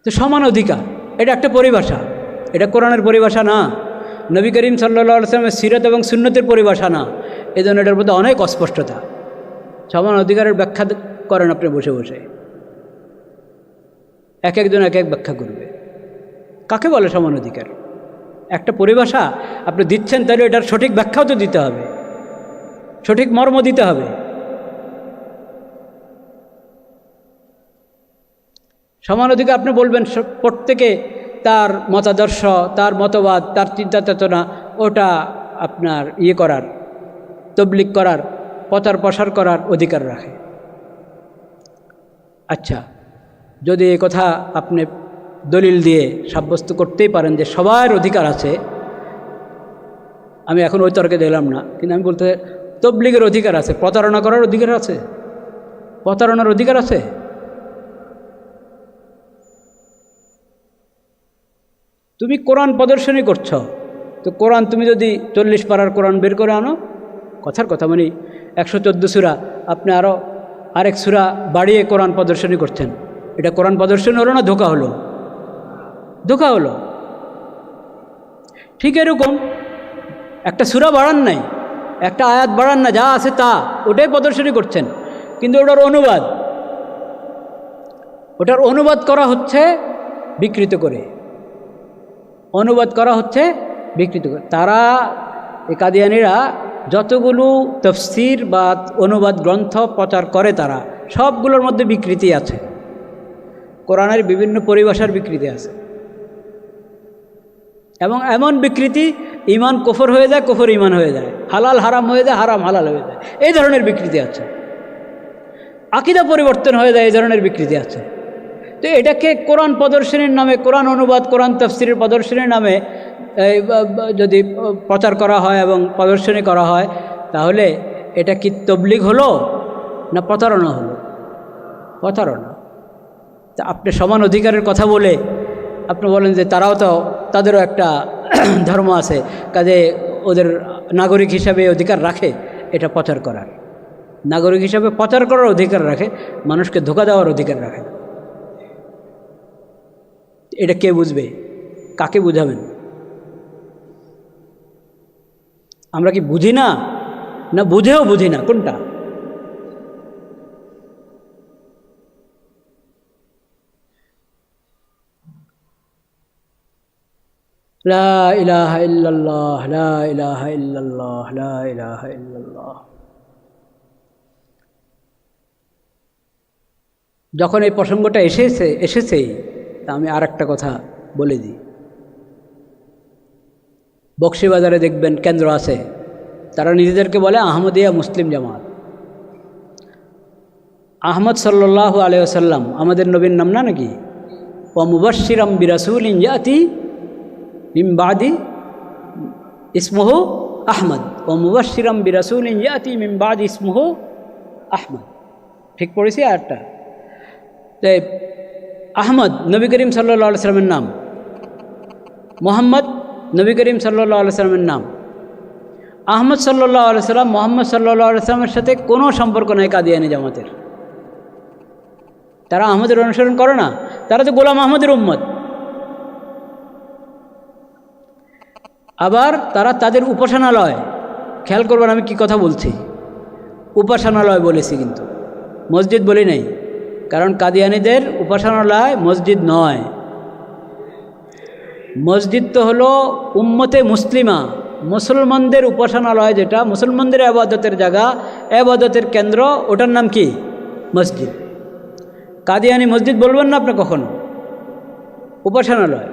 তো সমান অধিকার, এটা একটা পরিভাষা, এটা কোরআনের পরিভাষা না, নবী করিম সাল্লাল্লাহু আলাইহি ওয়াসাল্লামের সিরত এবং সুন্নতের পরিভাষা না। এই জন্য এটার মধ্যে অনেক অস্পষ্টতা। সমান অধিকারের ব্যাখ্যা করেন আপনি বসে বসে, এক একজন এক এক ব্যাখ্যা করবে। কাকে বলে সমান অধিকার? একটা পরিভাষা আপনি দিচ্ছেন, তাহলে এটার সঠিক ব্যাখ্যাও তো দিতে হবে, সঠিক মর্ম দিতে হবে। সমান অধিকার আপনি বলবেন প্রত্যেকে তার মতাদর্শ, তার মতবাদ, তার চিন্তা চেতনা, ওটা আপনার করার, তবলিগ করার, প্রচার প্রসার করার অধিকার রাখে। আচ্ছা, যদি এই কথা আপনি দলিল দিয়ে সাব্যস্ত করতেই পারেন যে সবার অধিকার আছে, আমি এখন ওই তর্কে দিলাম না, কিন্তু আমি বলতে, তবলিগের অধিকার আছে, প্রতারণা করার অধিকার আছে, প্রতারণার অধিকার আছে। তুমি কোরআন প্রদর্শনী করছ, তো কোরআন তুমি যদি 40 পারার কোরআন বের করে আনো, কথার কথা মানে 114 সূরা, আপনি আরেক সূরা বাড়িয়ে কোরআন প্রদর্শনী করছেন, এটা কোরআন প্রদর্শনী হলো না ধোঁকা হলো? ধোঁকা হলো। ঠিক এরকম একটা সূরা বাড়ান নাই, একটা আয়াত বাড়ান না, যা আছে তা ওটাই প্রদর্শনী করছেন, কিন্তু ওটার অনুবাদ করা হচ্ছে বিকৃত করে, অনুবাদ করা হচ্ছে বিকৃত করে। তারা এই কাদিয়ানিরা যতগুলো তাফসীর বা অনুবাদ গ্রন্থ প্রচার করে, তারা সবগুলোর মধ্যে বিকৃতি আছে, কোরআনের বিভিন্ন পরিভাষার বিকৃতি আছে। এবং এমন বিকৃতি ইমান কুফর হয়ে যায়, কুফর ইমান হয়ে যায়, হালাল হারাম হয়ে যায়, হারাম হালাল হয়ে যায়, এই ধরনের বিকৃতি আছে। আকীদা পরিবর্তন হয়ে যায়, এই ধরনের বিকৃতি আছে। তো এটাকে কোরআন প্রদর্শনীর নামে, কোরআন অনুবাদ, কোরআন তাফসীরের প্রদর্শনীর নামে যদি প্রচার করা হয় এবং প্রদর্শনী করা হয়, তাহলে এটা কি তবলিগ হলো না প্রতারণা হলো? প্রতারণা। তা আপনি সমান অধিকারের কথা বলে আপনি বলেন যে তারাও তো, তাদেরও একটা ধর্ম আছে, কাজে ওদের নাগরিক হিসাবে অধিকার রাখে এটা প্রচার করার। নাগরিক হিসাবে প্রচার করার অধিকার রাখে, মানুষকে ধোঁকা দেওয়ার অধিকার রাখে না। এটা কে বুঝবে? কাকে বুঝাবেন? আমরা কি বুঝি না, না বুঝেও বুঝি না? কোনটা? লা ইলাহা ইল্লাল্লাহ, লা ইলাহা ইল্লাল্লাহ, লা ইলাহা ইল্লাল্লাহ। যখন এই প্রসঙ্গটা এসেছেই তা আমি আর একটা কথা বলে দিই। বকশীবাজারে দেখবেন কেন্দ্র আছে, তারা নিজেদেরকে বলে আহমদিয়া মুসলিম জামাত। আহমদ সাল্লাল্লাহু আলাইহি ওয়াসাল্লাম আমাদের নবীর নাম না নাকি? ওয়া মুবাশশিরাম বিরাসূলিন ইয়াতি মিন বাদি ইসমুহু আহমদ, ওয়া মুবাশশিরাম বিরাসূলিন ইয়াতি মিন বাদি ইসমুহু আহমদ। ঠিক পড়েছি আয়াতটা? তাই আহমদ নবী করিম সাল্লাল্লাহু আলাইহি ওয়াসাল্লামের নাম, মোহাম্মদ নবী করিম সাল্লাল্লাহু আলাইহি ওয়াসাল্লামের নাম। আহমদ সাল্লাল্লাহু আলাইহি ওয়াসাল্লাম মোহাম্মদ সাল্লাল্লাহু আলাইহি ওয়াসাল্লামের সাথে কোনো সম্পর্ক নাই কাদিয়ানি জামাতের। তারা আহমদের অনুসরণ করে না, তারা তো গোলাম আহমদের উম্মত। আবার তারা তাদের উপাসনালয়, খেয়াল করবেন আমি কি কথা বলছি, উপাসনালয় বলেছি কিন্তু মসজিদ বলি নাই, কারণ কাদিয়ানীদের উপাসনালয় মসজিদ নয়। মসজিদ তো হলো উম্মতে মুসলিমা, মুসলমানদের উপাসনালয়, যেটা মুসলমানদের আবাদতের জায়গা, আবাদতের কেন্দ্র, ওটার নাম কি? মসজিদ। কাদিয়ানী মসজিদ বলবেন না আপনি কখনো, উপাসনালয়।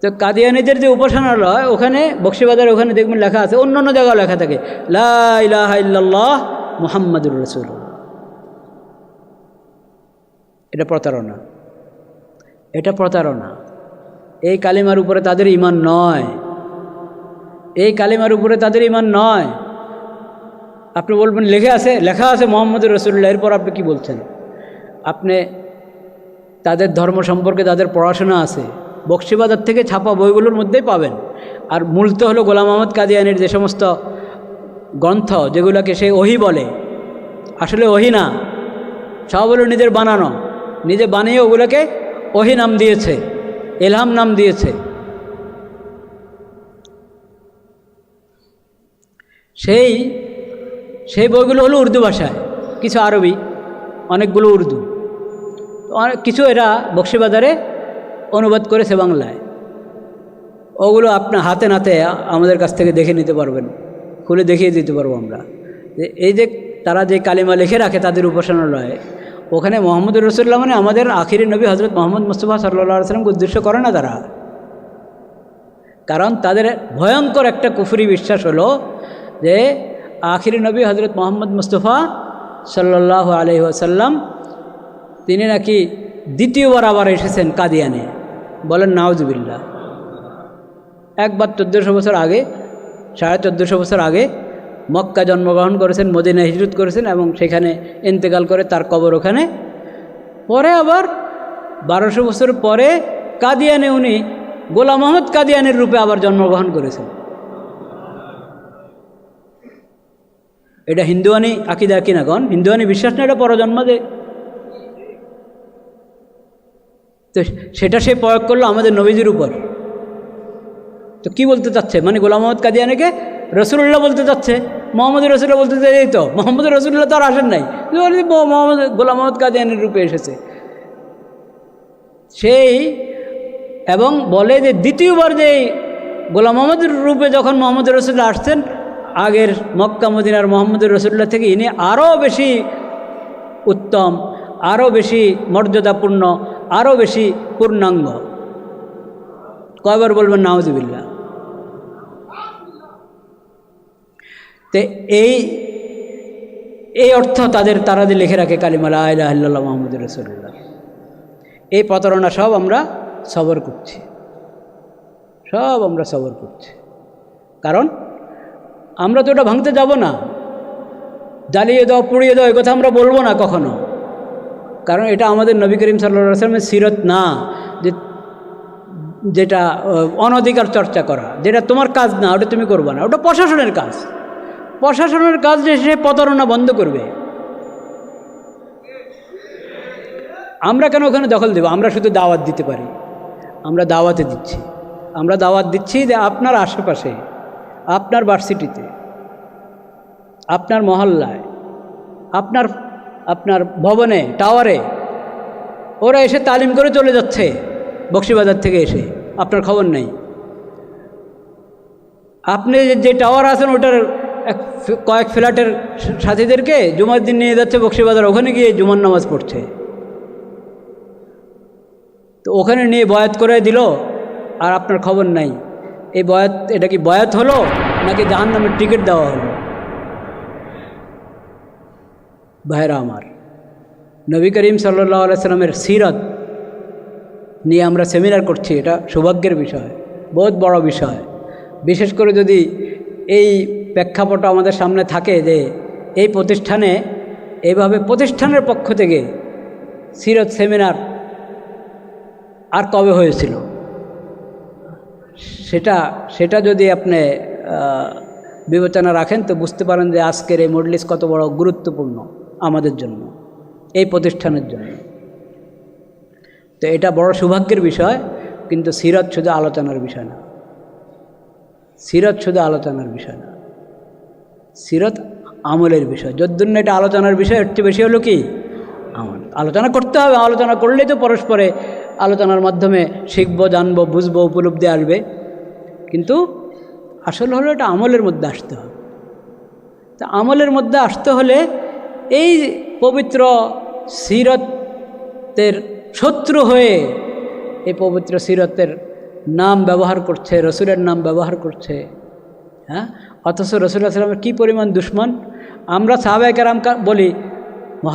তো কাদিয়ানীদের যে উপাসনালয়, ওখানে বকশীবাজারে ওখানে দেখবেন লেখা আছে, অন্য অন্য জায়গাও লেখা থাকে লা ইলাহা ইল্লাল্লাহ মুহাম্মাদুর রাসূলুল্লাহ। এটা প্রতারণা, এটা প্রতারণা। এই কালিমার উপরে তাদের ঈমান নয়, এই কালিমার উপরে তাদের ঈমান নয়। আপনি বলবেন লেখা আছে মুহাম্মাদুর রাসূলুল্লাহ, এরপর আপনি কি বলছেন? আপনি তাদের ধর্ম সম্পর্কে তাদের পড়াশোনা আছে, বকশীবাজার থেকে ছাপা বইগুলোর মধ্যেই পাবেন। আর মূল তো হলো গোলাম আহমদ কাদিয়ানির যে সমস্ত গ্রন্থ, যেগুলোকে সে ওহী বলে, আসলে ওহী না, সব হলো নিজের বানানো, নিজে বানিয়ে ওগুলোকে ওহী নাম দিয়েছে, ইলহাম নাম দিয়েছে। সেই বইগুলো হলো উর্দু ভাষায়, কিছু আরবি, অনেকগুলো উর্দু, কিছু এরা বকশীবাজারে অনুবাদ করেছে বাংলায়। ওগুলো আপনার হাতে নাতে আমাদের কাছ থেকে দেখে নিতে পারবেন, খুলে দেখিয়ে দিতে পারবো আমরা। এই যে তারা যে কালিমা লিখে রাখে তাদের উপাসনালয়ে, ওখানে মুহাম্মদুর রাসূলুল্লাহ মানে আমাদের আখিরি নবী হযরত মুহাম্মদ মুস্তাফা সাল্লাল্লাহু আলাইহি ওয়াসাল্লামকে উদ্দেশ্য করে না তারা। কারণ তাদের ভয়ঙ্কর একটা কুফরি বিশ্বাস হলো যে আখিরি নবী হযরত মুহাম্মদ মুস্তাফা সাল্লাল্লাহু আলাইহি ওয়াসাল্লাম তিনি নাকি দ্বিতীয়বার আবার এসেছেন কাদিয়ানে। বলেন নাউজুবিল্লাহ। একবার 1400 বছর আগে, 1450 বছর আগে মক্কা জন্মগ্রহণ করেছেন, মদিনা হিজরত করেছেন এবং সেখানে ইন্তেকাল করে তার কবর ওখানে। পরে আবার 1200 বছর পরে কাদিয়ানে উনি গোলাম আহমদ কাদিয়ানের রূপে আবার জন্মগ্রহণ করেছেন। এটা হিন্দুয়ানি আকিদা কিনা কন? হিন্দুয়ানি বিশ্বাস না, এটা পরজন্ম যে। তো সেটা সে প্রয়োগ করলো আমাদের নবীজির উপর। তো কি বলতে চাচ্ছে? মানে গোলাম আহমদ কাদিয়ানিকে রসুল্লাহ বলতে চাচ্ছে, মোহাম্মদ রসুল্লাহ বলতে চাই। তো মোহাম্মদ রসুল্লাহ তো আর আসেন নাই, মোহাম্মদ গোলাম আহমদ কাদিয়ানির রূপে এসেছে সেই। এবং বলে যে দ্বিতীয়বার যে গোলাম আহমদের রূপে যখন মোহাম্মদ রসুল্লাহ আসছেন, আগের মক্কা মদিনার মোহাম্মদ রসুল্লাহ থেকে ইনি আরও বেশি উত্তম, আরও বেশি মর্যাদাপূর্ণ, আরও বেশি পূর্ণাঙ্গ। কয়বার বলবেন নাউজুবিল্লাহ? তো এই অর্থ তারা যে লিখে রাখে কালিমা লা ইলাহা ইল্লাল্লাহ মুহাম্মাদুর রাসূলুল্লাহ। এই প্রতারণা সব আমরা সবর করছি, সব আমরা সবর করছি। কারণ আমরা তো ওটা ভাঙতে যাব না, জ্বালিয়ে দাও পুড়িয়ে দাও, এই কথা আমরা বলবো না কখনো। কারণ এটা আমাদের নবী করিম সাল্লাল্লাহু আলাইহি ওয়াসাল্লামের সিরত না, যেটা অনধিকার চর্চা করা, যেটা তোমার কাজ না, ওটা তুমি করবে না, ওটা প্রশাসনের কাজ। প্রশাসনের কাজ যে সে প্রতারণা বন্ধ করবে। আমরা কেন ওখানে দখল দেব? আমরা শুধু দাওয়াত দিতে পারি। আমরা দাওয়াতে দিচ্ছি, আমরা দাওয়াত দিচ্ছি যে আপনার আশেপাশে, আপনার ভার্সিটিতে, আপনার মহল্লায়, আপনার ভবনে, টাওয়ারে ওরা এসে তালিম করে চলে যাচ্ছে বকশীবাজার থেকে এসে, আপনার খবর নেই। আপনি যে টাওয়ার আছেন ওটার কয়েক ফ্ল্যাটের সাথীদেরকে জুমার দিন নিয়ে যাচ্ছে বকশীবাজার, ওখানে গিয়ে জুমার নামাজ পড়ছে। তো ওখানে নিয়ে বয়াত করে দিল আর আপনার খবর নাই। এই বয়াত, এটা কি বয়াত হলো নাকি জাহান্নামের টিকিট দেওয়া হলো? ভাইরা আমার, নবী করিম সাল্লাল্লাহু আলাইহি সাল্লামের সিরত নিয়ে আমরা সেমিনার করছি, এটা সৌভাগ্যের বিষয়, বহুত বড় বিষয়। বিশেষ করে যদি এই প্রেক্ষাপট আমাদের সামনে থাকে যে এই প্রতিষ্ঠানে এইভাবে প্রতিষ্ঠানের পক্ষ থেকে সিরত সেমিনার আর কবে হয়েছিল, সেটা যদি আপনি বিবেচনা রাখেন তো বুঝতে পারেন যে আজকের এই মজলিস কত বড় গুরুত্বপূর্ণ আমাদের জন্য, এই প্রতিষ্ঠানের জন্য। তো এটা বড় সৌভাগ্যের বিষয়। কিন্তু সিরত শুধু আলোচনার বিষয় না, সিরত শুধু আলোচনার বিষয় না, সিরত আমলের বিষয়। যদ্দুন্য এটা আলোচনার বিষয়, একটু বেশি হলো কি আমল। আলোচনা করতে হবে, আলোচনা করলেই তো পরস্পরে আলোচনার মাধ্যমে শিখবো, জানবো, বুঝবো, উপলব্ধি আসবে। কিন্তু আসল হলো এটা আমলের মধ্যে আসতে হবে। তা আমলের মধ্যে আসতে হলে এই পবিত্র সিরতের শত্রু হয়ে এই পবিত্র সিরতের নাম ব্যবহার করছে, রসুলের নাম ব্যবহার করছে, হ্যাঁ, অথচ রসুল্লাহ সাল্লামের কী পরিমাণ দুশ্মন। আমরা সাহাবায়ে কেরাম বলি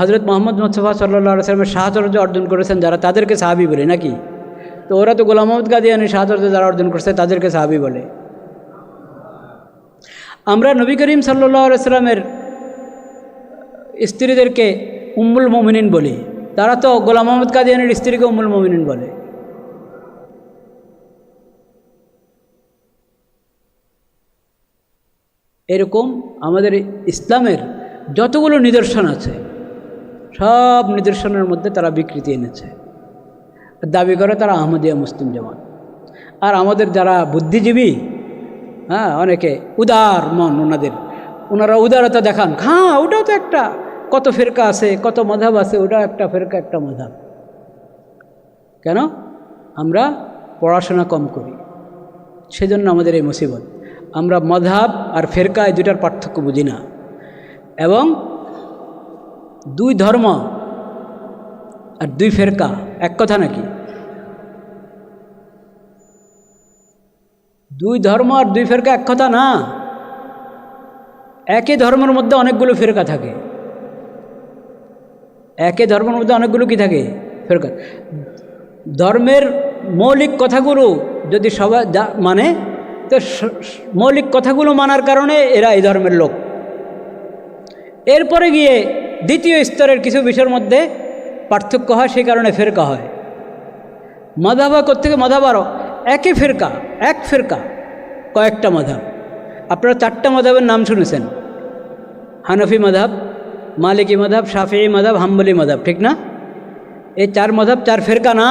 হযরত মুহাম্মদ মুস্তাফা সাল্লাল্লাহু আলাইহি ওয়াসাল্লামের সাহচর্য অর্জন করেছেন যারা, তাদেরকে সাহাবী বলে নাকি? তো ওরা তো গোলাম মোহাম্মদ কাদিয়ানী সাহচর্য যারা অর্জন করছে তাদেরকে সাহাবী বলে। আমরা নবী করিম সাল্লাল্লাহু আলাইহি ওয়াসাল্লামের স্ত্রীদেরকে উম্মুল মুমিনিন বলি, তারা তো গোলাম মোহাম্মদ কাদিয়ানীর স্ত্রীকে উম্মুল মুমিনিন বলে। এরকম আমাদের ইসলামের যতগুলো নিদর্শন আছে সব নিদর্শনের মধ্যে তারা বিকৃতি এনেছে, দাবি করে তারা আহমদিয়া মুসলিম জামাত। আর আমাদের যারা বুদ্ধিজীবী, হ্যাঁ, অনেকে উদার মন ওনারা উদারতা দেখান, হ্যাঁ ওটাও তো একটা, কত ফেরকা আছে, কত মাযহাব আছে, ওটাও একটা ফেরকা, একটা মাযহাব। কেন? আমরা পড়াশোনা কম করি, সেজন্য আমাদের এই মুসিবত। আমরা মাযহাব আর ফেরকা এই দুটার পার্থক্য বুঝি না। এবং দুই ধর্ম আর দুই ফেরকা এক কথা নাকি? দুই ধর্ম আর দুই ফেরকা এক কথা না। একই ধর্মের মধ্যে অনেকগুলো ফেরকা থাকে, একই ধর্মের মধ্যে অনেকগুলো কি থাকে? ফেরকা। ধর্মের মৌলিক কথাগুলো যদি সবাই মানে, তো মৌলিক কথাগুলো মানার কারণে এরা এই ধর্মের লোক। এরপরে গিয়ে দ্বিতীয় স্তরের কিছু বিষয়ের মধ্যে পার্থক্য হয়, সেই কারণে ফেরকা হয়। মাযহাব কোত্থেকে? মাযহাব আরও একই ফেরকা, এক ফেরকা, কয়েকটা মাযহাব। আপনারা চারটা মাযহাবের নাম শুনেছেন, হানাফি মাযহাব, মালিকি মাযহাব, শাফিঈ মাযহাব, হাম্বলি মাযহাব, ঠিক না? এই চার মাযহাব চার ফেরকা না।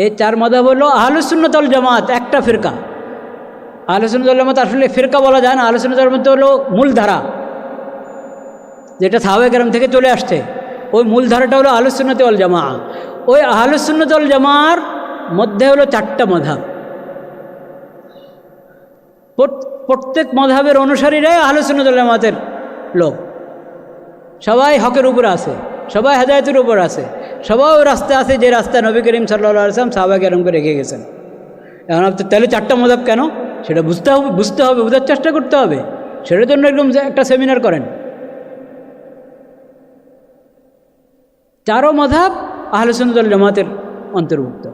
এই চার মাযহাব হলো আহলুস সুন্নাত ওয়াল জামাত, একটা ফেরকা। আহলুস সুন্নাত ওয়াল জামাত আসলে ফেরকা বলা যায় না, আহলুস সুন্নাত ওয়াল জামাত হলো মূলধারা, যেটা সাহাবায়ে কেরাম থেকে চলে আসছে। ওই মূলধারাটা হলো আহলুস সুন্নাত ওয়াল জামা। ওই আহলুস সুন্নাত ওয়াল জামার মধ্যে হলো চারটা মাযহাব। প্রত্যেক মাযহাবের অনুসারীরাই আহলুস সুন্নাত ওয়াল জামাতের লোক, সবাই হকের উপরে আছে। সবাই হেদায়েতের উপর আছে, সবাই রাস্তা আছে যে রাস্তা নবী করিম সাল্লাল্লাহু আলাইহি ওয়াসাল্লাম সাহাবা কেরামকে রেখে গেছেন। এখন আপনি তাহলে 4টা মাযহাব কেন সেটা বুঝতে হবে, বোঝার চেষ্টা করতে হবে। সেটার জন্য একদম একটা সেমিনার করেন। 4 মাযহাব আহলে সুন্নাত ওয়াল জামাতের অন্তর্ভুক্ত,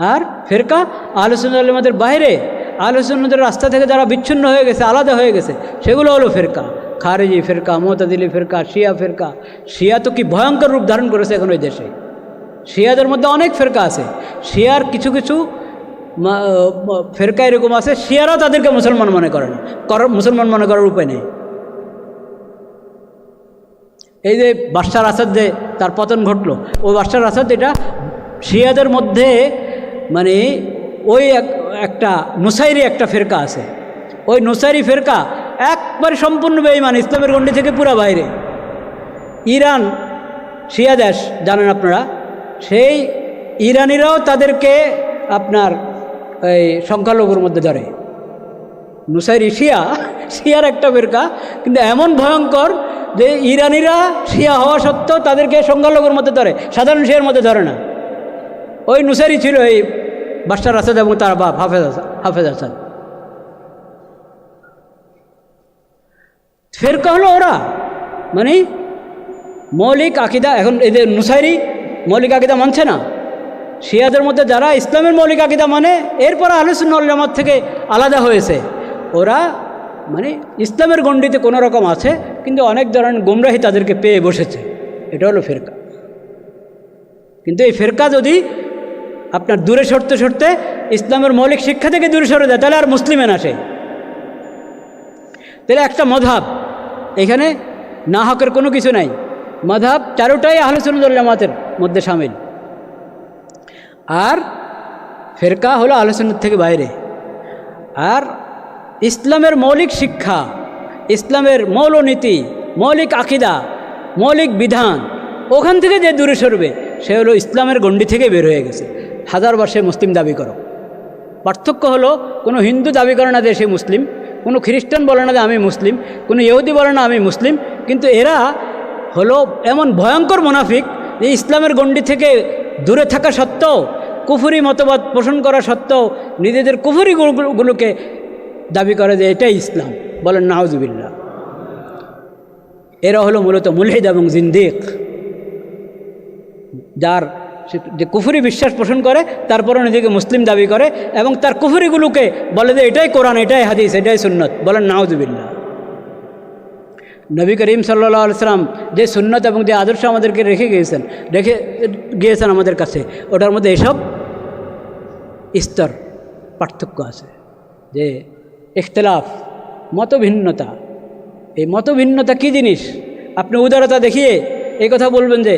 আর ফিরকা আহলে সুন্নাত ওয়াল জামাতের বাইরে আহলে সুন্নাতের রাস্তা থেকে যারা বিচ্ছিন্ন হয়ে গেছে, আলাদা হয়ে গেছে, সেগুলো হলো ফিরকা। খারেজি ফিরকা, মুতাজিলি ফিরকা, শিয়া ফিরকা। শিয়া তো কি ভয়ঙ্কর রূপ ধারণ করেছে এখন ওই দেশে। শিয়াদের মধ্যে অনেক ফিরকা আছে। শিয়ার কিছু কিছু ফিরকা এরকম আছে, শিয়ারাও তাদেরকে মুসলমান মনে করে না, মুসলমান মনে করার উপায় নেই। এই যে বাশার আসাদ যে তার পতন ঘটলো, ওই বাশার আসাদ এটা শিয়াদের মধ্যে মানে ওই একটা নুসাইরি একটা ফিরকা আছে, ওই নুসাইরি ফিরকা একবারে সম্পূর্ণ বেঈমান, ইসলামের গণ্ডি থেকে পুরা বাইরে। ইরান শিয়া দেশ জানেন আপনারা, সেই ইরানিরাও তাদেরকে আপনার এই সংখ্যালঘুর মধ্যে ধরে। নুসাইরি শিয়ার একটা ফিরকা, কিন্তু এমন ভয়ঙ্কর যে ইরানিরা শিয়া হওয়া সত্ত্বেও তাদেরকে সংখ্যালঘুর মধ্যে ধরে, সাধারণ শিয়ার মধ্যে ধরে না। ওই নুসাইরি ছিল এই বাশার আসাদ এবং তার বাপ হাফেজ আসাদ। ফিরকা হলো ওরা, মানে মৌলিক আকিদা। এখন এদের নুসাইরি মৌলিক আকিদা মানছে না। শিয়াদের মধ্যে যারা ইসলামের মৌলিক আকিদা মানে, এরপর আহলে সুন্নাত ওয়াল জামাত থেকে আলাদা হয়েছে, ওরা মানে ইসলামের গণ্ডিতে কোনো রকম আছে, কিন্তু অনেক ধরনের গুমরাহি তাদেরকে পেয়ে বসেছে। এটা হলো ফিরকা। কিন্তু এই ফিরকা যদি আপনার দূরে সরতে সরতে ইসলামের মৌলিক শিক্ষা থেকে দূরে সরে যায়, তাহলে আর মুসলিমে না সে। তাহলে একটা মাযহাব, এখানে না হকের কোনো কিছু নাই। মাযহাব 4টাই আহলে সুন্নাত ওয়াল জামাতের মধ্যে শামিল, আর ফিরকা হলো আহলে সুন্নাত থেকে বাইরে। আর ইসলামের মৌলিক শিক্ষা, ইসলামের মৌলনীতি, মৌলিক আকিদা, মৌলিক বিধান, ওখান থেকে যে দূরে সরবে সে হলো ইসলামের গণ্ডি থেকে বের হয়ে গেছে। 1000 বর্ষে মুসলিম দাবি করো। পার্থক্য হলো কোনো হিন্দু দাবি করে না যে সে মুসলিম, কোনো খ্রিস্টান বলে না যে আমি মুসলিম, কোনো ইহুদি বলে না আমি মুসলিম, কিন্তু এরা হলো এমন ভয়ঙ্কর মুনাফিক যে ইসলামের গণ্ডি থেকে দূরে থাকা সত্ত্বেও, কুফরি মতবাদ পোষণ করা সত্ত্বেও নিজেদের কুফরিগুলোকে দাবি করে যে এটাই ইসলাম। বলেন নাউজুবিল্লাহ। এরা হলো মূলত মুলহিদ এবং জিন্দিক, যার যে কুফরি বিশ্বাস পোষণ করে তারপরও নিজেকে মুসলিম দাবি করে এবং তার কুফরিগুলোকে বলে যে এটাই কোরআন, এটাই হাদিস, এটাই সুন্নত। বলেন নাউজুবিল্লাহ। নবী করিম সাল্লাল্লাহু আলাইহি সাল্লাম যে সুন্নত এবং যে আদর্শ আমাদেরকে রেখে গিয়েছেন আমাদের কাছে, ওটার মধ্যে এসব স্তর পার্থক্য আছে। যে ইখতিলাফ, মতভিন্নতা, এই মতভিন্নতা কী জিনিস আপনি উদারতা দেখিয়ে এই কথা বলবেন যে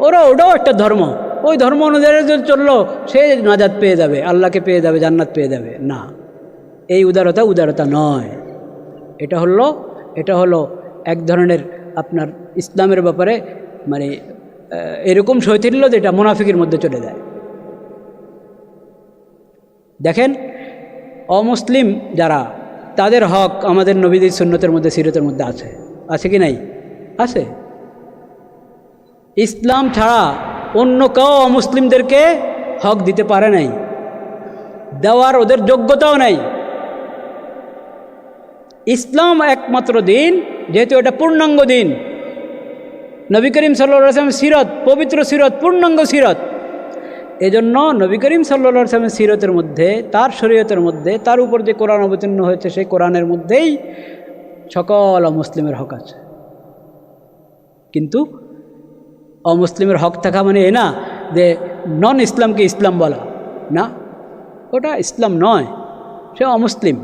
ওটাও একটা ধর্ম, ওই ধর্ম অনুযায়ী যদি চললো সে নাজাত পেয়ে যাবে, আল্লাহকে পেয়ে যাবে, জান্নাত পেয়ে যাবে। না, এই উদারতা নয়। এটা হলো এক ধরনের আপনার ইসলামের ব্যাপারে মানে এরকম শৈথিল্য যেটা মুনাফিকের মধ্যে চলে যায়। দেখেন, অমুসলিম যারা, তাদের হক আমাদের নবীদের সুন্নতের মধ্যে, সিরতের মধ্যে আছে কি নাই? আছে। ইসলাম ছাড়া অন্য কেউ অমুসলিমদেরকে হক দিতে পারে নাই, দেওয়ার ওদের যোগ্যতাও নাই। ইসলাম একমাত্র দিন, যেহেতু এটা পূর্ণাঙ্গ দিন, নবী করিম সাল্লাল্লাহু আলাইহি ওয়াসাল্লামের সিরত, পবিত্র সিরত, পূর্ণাঙ্গ সিরত। এজন্য নবী করিম সাল্লাল্লাহু আলাইহি ওয়াসাল্লামের সিরতের মধ্যে, তার শরীয়তের মধ্যে, তার উপর যে কোরআন অবতীর্ণ হয়েছে সেই কোরআনের মধ্যেই সকল অমুসলিমের হক আছে। কিন্তু অমুসলিমের হক থাকা মানে এ না যে নন ইসলামকে ইসলাম বলা, না, ওটা ইসলাম নয়, সে অমুসলিম।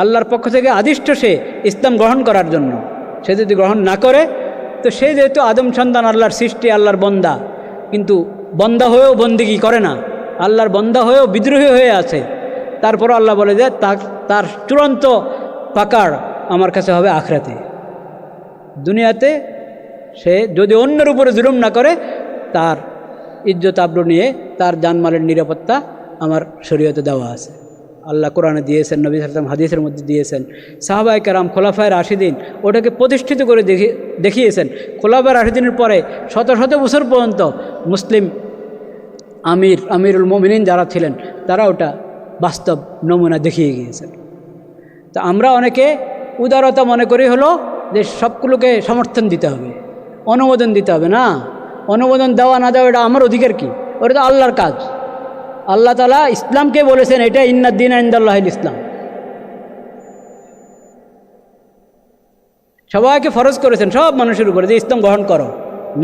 আল্লাহর পক্ষ থেকে আদিষ্ট সে ইসলাম গ্রহণ করার জন্য। সে যদি গ্রহণ না করে তো সে যেহেতু আদম সন্তান, আল্লাহর সৃষ্টি, আল্লাহর বন্দা, কিন্তু বন্দা হয়েও বন্দিগি করে না, আল্লাহর বন্দা হয়েও বিদ্রোহী হয়ে আছে। তারপর আল্লাহ বলে যে তার চূড়ান্ত পাকাড় আমার কাছে হবে আখিরাতে। দুনিয়াতে সে যদি অন্যের উপরে জুলুম না করে, তার ইজ্জত আবরু নিয়ে তার জানমালের নিরাপত্তা আমার শরীয়তে দেওয়া আছে। আল্লাহ কোরআনে দিয়েছেন, নবী সাল্লাল্লাহু আলাইহি ওয়াসাল্লাম হাদিসের মধ্যে দিয়েছেন, সাহাবায়ে কেরাম খোলাফায়ে রাশিদিন ওটাকে প্রতিষ্ঠিত করে দেখিয়েছেন। খোলাফায়ে রাশিদিনের পরে শত শত বছর পর্যন্ত মুসলিম আমিরুল মুমিনিন যারা ছিলেন তারা ওটা বাস্তব নমুনা দেখিয়ে গিয়েছেন। তো আমরা অনেকে উদারতা মনে করি হলো যে সবগুলোকে সমর্থন দিতে হবে, অনুমোদন দিতে হবে। না, অনুমোদন দেওয়া না দেওয়া এটা আমার অধিকার কি? ওটা তো আল্লাহর কাজ। আল্লাহ তাআলা ইসলামকে বলেছেন এটা ইন্নাদ-দীন ইনদাল্লাহিল ইসলাম, সবাইকে ফরজ করেছেন সব মানুষের উপরে যে ইসলাম গ্রহণ করো,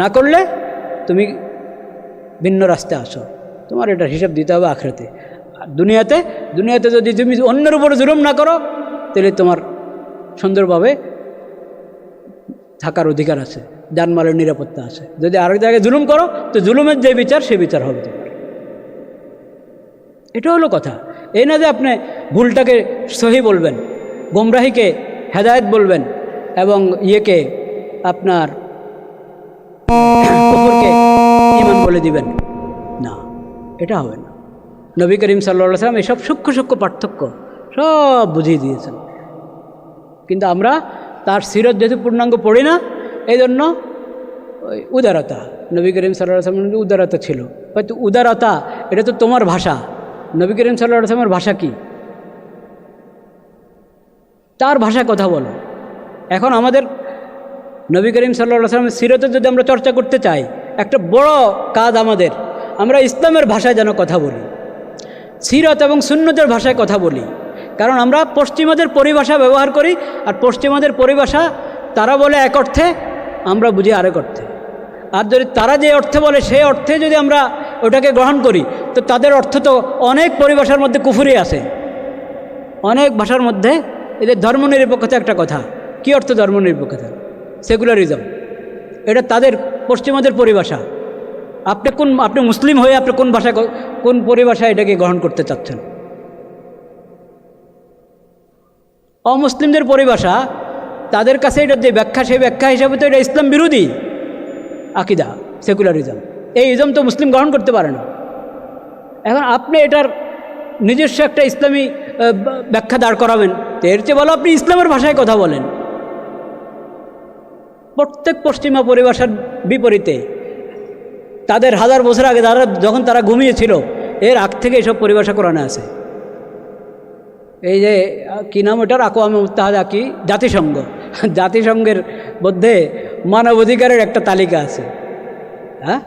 না করলে তুমি ভিন্ন রাস্তায় আসো, তোমার এটা হিসাব দিতে হবে আখিরাতে। আর দুনিয়াতে যদি তুমি অন্যের উপরে জুলুম না করো তাহলে তোমার সুন্দরভাবে থাকার অধিকার আছে, জানমালের নিরাপত্তা আছে। যদি আরেক জায়গায় জুলুম করো তো জুলুমের যে বিচার সে বিচার হবে তোমার। এটা হলো কথা। এই না যে আপনি ভুলটাকে সহি বলবেন, গোমরাহিকে হেদায়েত বলবেন এবং ইয়েকে আপনার কুফরকে ঈমান বলে দিবেন, না, এটা হবে না। নবী করিম সাল্লাল্লাহু আলাইহি ওয়াসাল্লাম এসব সূক্ষ্ম পার্থক্য সব বুঝিয়ে দিয়েছেন, কিন্তু আমরা তার সিরত যেহেতু পূর্ণাঙ্গ পড়ি না, এই জন্য ওই উদারতা, নবী করিম সাল্লাল্লাহু আলাইহি ওয়াসাল্লামের উদারতা ছিল। হয়তো উদারতা এটা তো তোমার ভাষা, নবী করিম সাল্লাল্লাহু আলাইহি ওয়াসাল্লামের ভাষা কি? তার ভাষায় কথা বলো। এখন আমাদের নবী করিম সাল্লাল্লাহু আলাইহি ওয়াসাল্লামের সিরতের যদি আমরা চর্চা করতে চাই, একটা বড় কাজ আমাদের, আমরা ইসলামের ভাষায় যেন কথা বলি, সিরত এবং সুন্নতের ভাষায় কথা বলি। কারণ আমরা পশ্চিমাদের পরিভাষা ব্যবহার করি, আর পশ্চিমাদের পরিভাষা তারা বলে এক অর্থে, আমরা বুঝি আরেক অর্থে। আর যদি তারা যে অর্থে বলে সেই অর্থে যদি আমরা ওটাকে গ্রহণ করি, তো তাদের অর্থ তো অনেক পরিভাষার মধ্যে কুফরি আছে, অনেক ভাষার মধ্যে। এদের ধর্মনিরপেক্ষতা একটা কথা। কী অর্থ ধর্মনিরপেক্ষতা? সেকুলারিজম, এটা তাদের পশ্চিমাদের পরিভাষা। আপনি মুসলিম হয়ে আপনি কোন পরিভাষায় এটাকে গ্রহণ করতে চাচ্ছেন? অমুসলিমদের পরিভাষা, তাদের কাছে এটার যে ব্যাখ্যা, সেই ব্যাখ্যা হিসাবে তো এটা ইসলাম বিরোধী আকিদা, সেকুলারিজম। এই ইজম তো মুসলিম গ্রহণ করতে পারে না। এখন আপনি এটার নিজস্ব একটা ইসলামী ব্যাখ্যা দাঁড় করাবেন, তো এর চেয়ে ভালো আপনি ইসলামের ভাষায় কথা বলেন। প্রত্যেক পশ্চিমা পরিভাষার বিপরীতে তাদের হাজার বছর আগে যখন তারা ঘুমিয়েছিল, এর আগ থেকে এসব পরিভাষা কোরআনে আছে। এই যে কী নাম ওটার, আকওয়ামে মুত্তাহাদা, কি জাতিসংঘের মধ্যে মানবাধিকারের একটা তালিকা আছে। হ্যাঁ,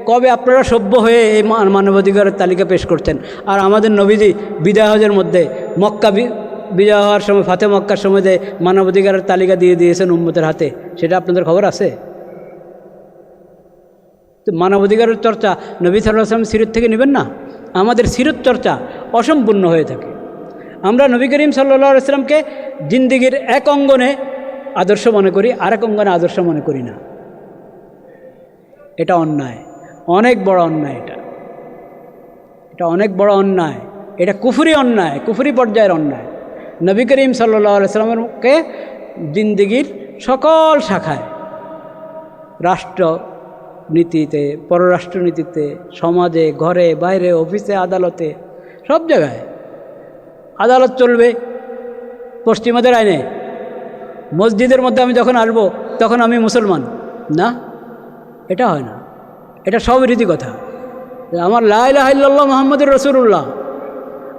কবে আপনারা সভ্য হয়ে এই মানবাধিকারের তালিকা পেশ করছেন? আর আমাদের নবীজি বিদায় হজের মধ্যে মক্কা বিজয় হওয়ার সময়, ফাতে মক্কার সময় যে মানবাধিকারের তালিকা দিয়ে দিয়েছেন উম্মতের হাতে, সেটা আপনাদের খবর আছে? তো মানবাধিকারের চর্চা নবী সাল্লাল্লাহু আলাইহি ওয়াসাল্লাম সিরত থেকে নেবেন না? আমাদের সিরত চর্চা অসম্পূর্ণ হয়ে থাকে। আমরা নবী করিম সাল্লাল্লাহু আলাইহি ওয়াসাল্লামকে জিন্দেগির এক অঙ্গনে আদর্শ মনে করি, আরেক অঙ্গনে আদর্শ মনে করি না। এটা অন্যায়, অনেক বড় অন্যায়। এটা অনেক বড় অন্যায়। এটা কুফরি অন্যায়, কুফরি পর্যায়ের অন্যায়। নবী করিম সাল্লাল্লাহু আলাইহি ওয়াসাল্লামকে জিন্দেগির সকল শাখায়, রাষ্ট্রনীতিতে, পররাষ্ট্রনীতিতে, সমাজে, ঘরে, বাইরে, অফিসে, আদালতে, সব জায়গায় আদালত চলবে পশ্চিমাদের আইনে। মসজিদের মধ্যে আমি যখন আসবো তখন আমি মুসলমান না, এটা হয় না। এটা সব রীতি কথা। আমার লা ইলাহা ইল্লাল্লাহ মুহাম্মাদুর রাসূলুল্লাহ,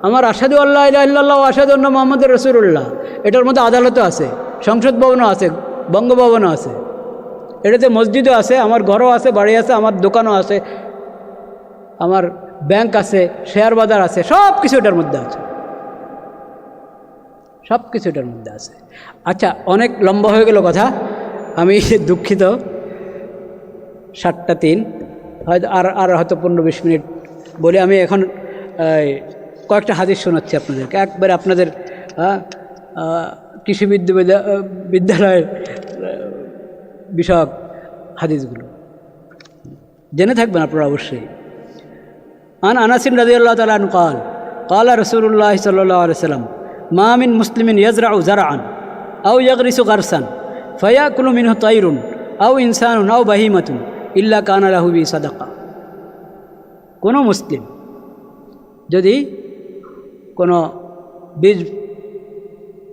আমার আশহাদু আল্লা ইলাহা ইল্লাল্লাহ ওয়া আশহাদু আন্না মুহাম্মাদুর রাসূলুল্লাহ, এটার মধ্যে আদালতও আছে, সংসদ ভবনও আছে, বঙ্গভবনও আছে, এটাতে মসজিদও আছে, আমার ঘরও আছে, বাড়ি আছে, আমার দোকানও আছে, আমার ব্যাংক আছে, শেয়ার বাজার আছে, সব কিছু এটার মধ্যে আছে, সব কিছু এটার মধ্যে আছে। আচ্ছা, অনেক লম্বা হয়ে গেল কথা, আমি দুঃখিত। 7:03, হয়তো আর হয়তো 15-20 মিনিট বলি। আমি এখন কয়েকটা হাদিস শোনাচ্ছি আপনাদেরকে, একবারে আপনাদের কৃষি বিদ্যালয়ের বিষয়ক হাদিসগুলো জেনে থাকবেন আপনারা অবশ্যই। আন আনাসিন রাদিয়াল্লাহু তাআলা আনহু قال قال رسول الله صلى الله عليه وسلم ما من مسلم يزرع زرعا أو يغرس غرسا فيأكل منه طير أو إنسان أو بهيمة إلا كان له به صدقة। কোনো মুসলিম যদি কোনো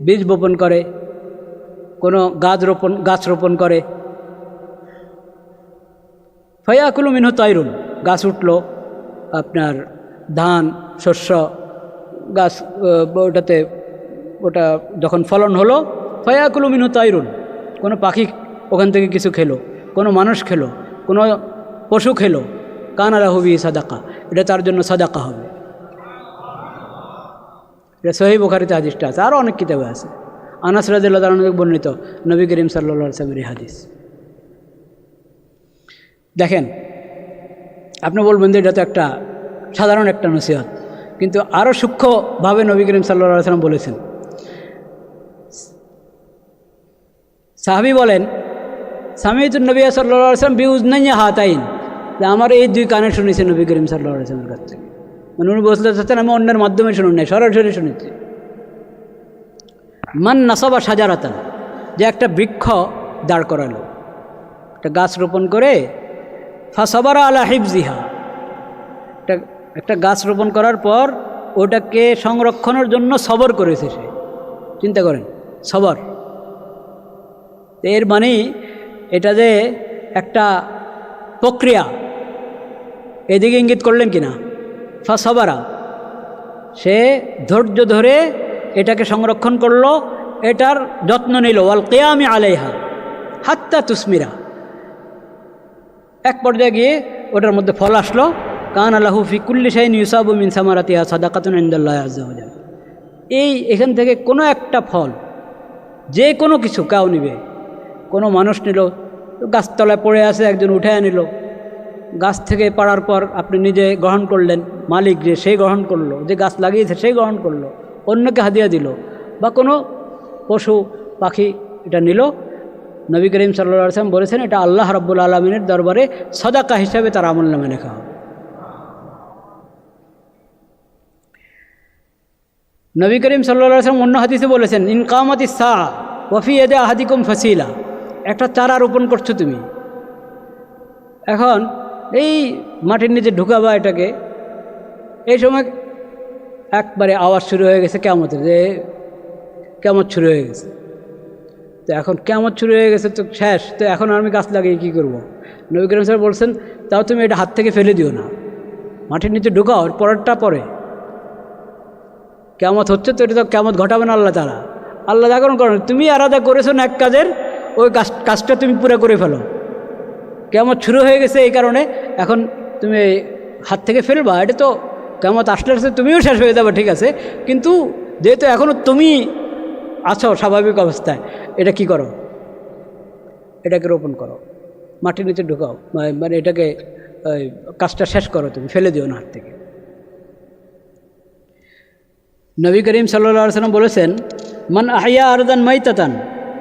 বীজ বপন করে, কোনো গাছ রোপণ করে। ফায়াকুলু মিনহু তায়রুন, গাছ উঠলো, আপনার ধান শস্য গাছ, ওটা যখন ফলন হলো, ফায়াকুলু মিনহু তায়রুন, কোনো পাখি ওখান থেকে কিছু খেলো, কোনো মানুষ খেলো, কোনো পশু খেলো, কানা লাহু বিহি সাদাকা, এটা তার জন্য সাদাকা হবে। এটা সহিহ বুখারীতে হাদিসটা আছে, আরও অনেক কিতাবে আছে। আনাস রাদিয়াল্লাহু তাআলা থেকে বর্ণিত নবী করিম সাল্লাল্লাহু আলাইহি ওয়াসাল্লামের হাদিস। দেখেন, আপনি বলবেন যে এটা তো একটা সাধারণ একটা নসিহত, কিন্তু আরও সূক্ষ্মভাবে নবী করিম সাল্লাল্লাহু আলাইহি ওয়াসাল্লাম বলেছেন। সাহাবী বলেন, সামিউতু নবী সাল্লাল্লাহু আলাইহি ওয়াসাল্লাম বিউজনাইয়া হাতাইন, আমার এই দুই কানে শুনেছি নবী করিম সাল্লাল্লাহু আলাইহি ওয়াসাল্লামের কাছ থেকে। মানে উনি বলতে চাচ্ছেন আমি অন্যের মাধ্যমে শুনুন নাই, সরাসরি শুনেছি। মান নাসাবা সাজারাতান, যে একটা বৃক্ষ দাঁড় করালো, একটা গাছ রোপণ করে, ফাসাবারা আলা হিফজিহা, একটা গাছ রোপণ করার পর ওটাকে সংরক্ষণের জন্য সবর করেছে সে। চিন্তা করেন, সবর। এর মানে এটা যে একটা প্রক্রিয়া, এদিকে ইঙ্গিত করলেন কিনা? ফাসাবারা, সে ধৈর্য ধরে এটাকে সংরক্ষণ করলো, এটার যত্ন নিল। ওয়াল কিয়ামি আলাইহা হাত্তা তুসমিরা, এক পর্যায়ে গিয়ে ওটার মধ্যে ফল আসলো। কানা লাহু ফি কুল্লি শাইইন ইউসাবু মিন সামারাতিহা সাদাকাতুন ইনদাল্লাহি আযজা ওয়া জাল। এখান থেকে কোনো একটা ফল, যে কোনো কিছু কাউ নিবে, কোনো মানুষ নিল, গাছতলায় পড়ে আছে, একজন উঠে নিল, গাছ থেকে পাড়ার পর আপনি নিজে গ্রহণ করলেন, মালিক যে সেই গ্রহণ করলো, যে গাছ লাগিয়েছে সেই গ্রহণ করলো, অন্যকে হাদিয়া দিল, বা কোনো পশু পাখি এটা নিল। নবী করিম সাল্লাল্লাহু আলাইহি ওয়াসাল্লাম বলেছেন এটা আল্লাহ রাব্বুল আলামিনের দরবারে সাদাকা হিসাবে তার আমলনামায় লেখা হবে। নবী করিম সাল্লাল্লাহু আলাইহি ওয়াসাল্লাম অন্য হাদিসে বলেছেন, ইন কামাতিস সাআ ওয়া ফি ইয়াদি আহাদিকুম ফাসিলা, একটা চারা রোপণ করছো তুমি, এখন এই মাটির নিচে ঢুকাবা এটাকে, এই সময় একবারে আওয়াজ শুরু হয়ে গেছে কিয়ামতের, যে কিয়ামত শুরু হয়ে গেছে। তো এখন কিয়ামত শুরু হয়ে গেছে, তো শেষ, তো এখন আমি গাছ লাগিয়ে কী করবো? নবী করিম সাল্লাল্লাহু আলাইহি ওয়াসাল্লাম বলছেন, তাও তুমি এটা হাত থেকে ফেলে দিও না, মাটির নিচে ঢুকাও, পরেরটা পরে। কিয়ামত হচ্ছে, তো এটা তো কিয়ামত ঘটাবে না আল্লাহ তাআলা। আল্লাহ যা করেন, তুমি আলাদা করেছো না এক কাজের, ওই কাজটা তুমি পুরো করে ফেলো। কিয়ামত শুরু হয়ে গেছে, এই কারণে এখন তুমি হাত থেকে ফেলবা, এটা তো কিয়ামত আসলে তুমিও শেষ হয়ে যাবে, ঠিক আছে, কিন্তু যেহেতু এখনও তুমি আছো স্বাভাবিক অবস্থায়, এটা কি করো? এটাকে রোপণ করো, মাটির নিচে ঢুকাও, মানে এটাকে কাজটা শেষ করো, তুমি ফেলে দিও না হাত থেকে। নবী করিম সাল্লাল্লাহু আলাইহি ওয়াসাল্লাম বলেছেন, মান আহইয়া আরদান মাইতাতান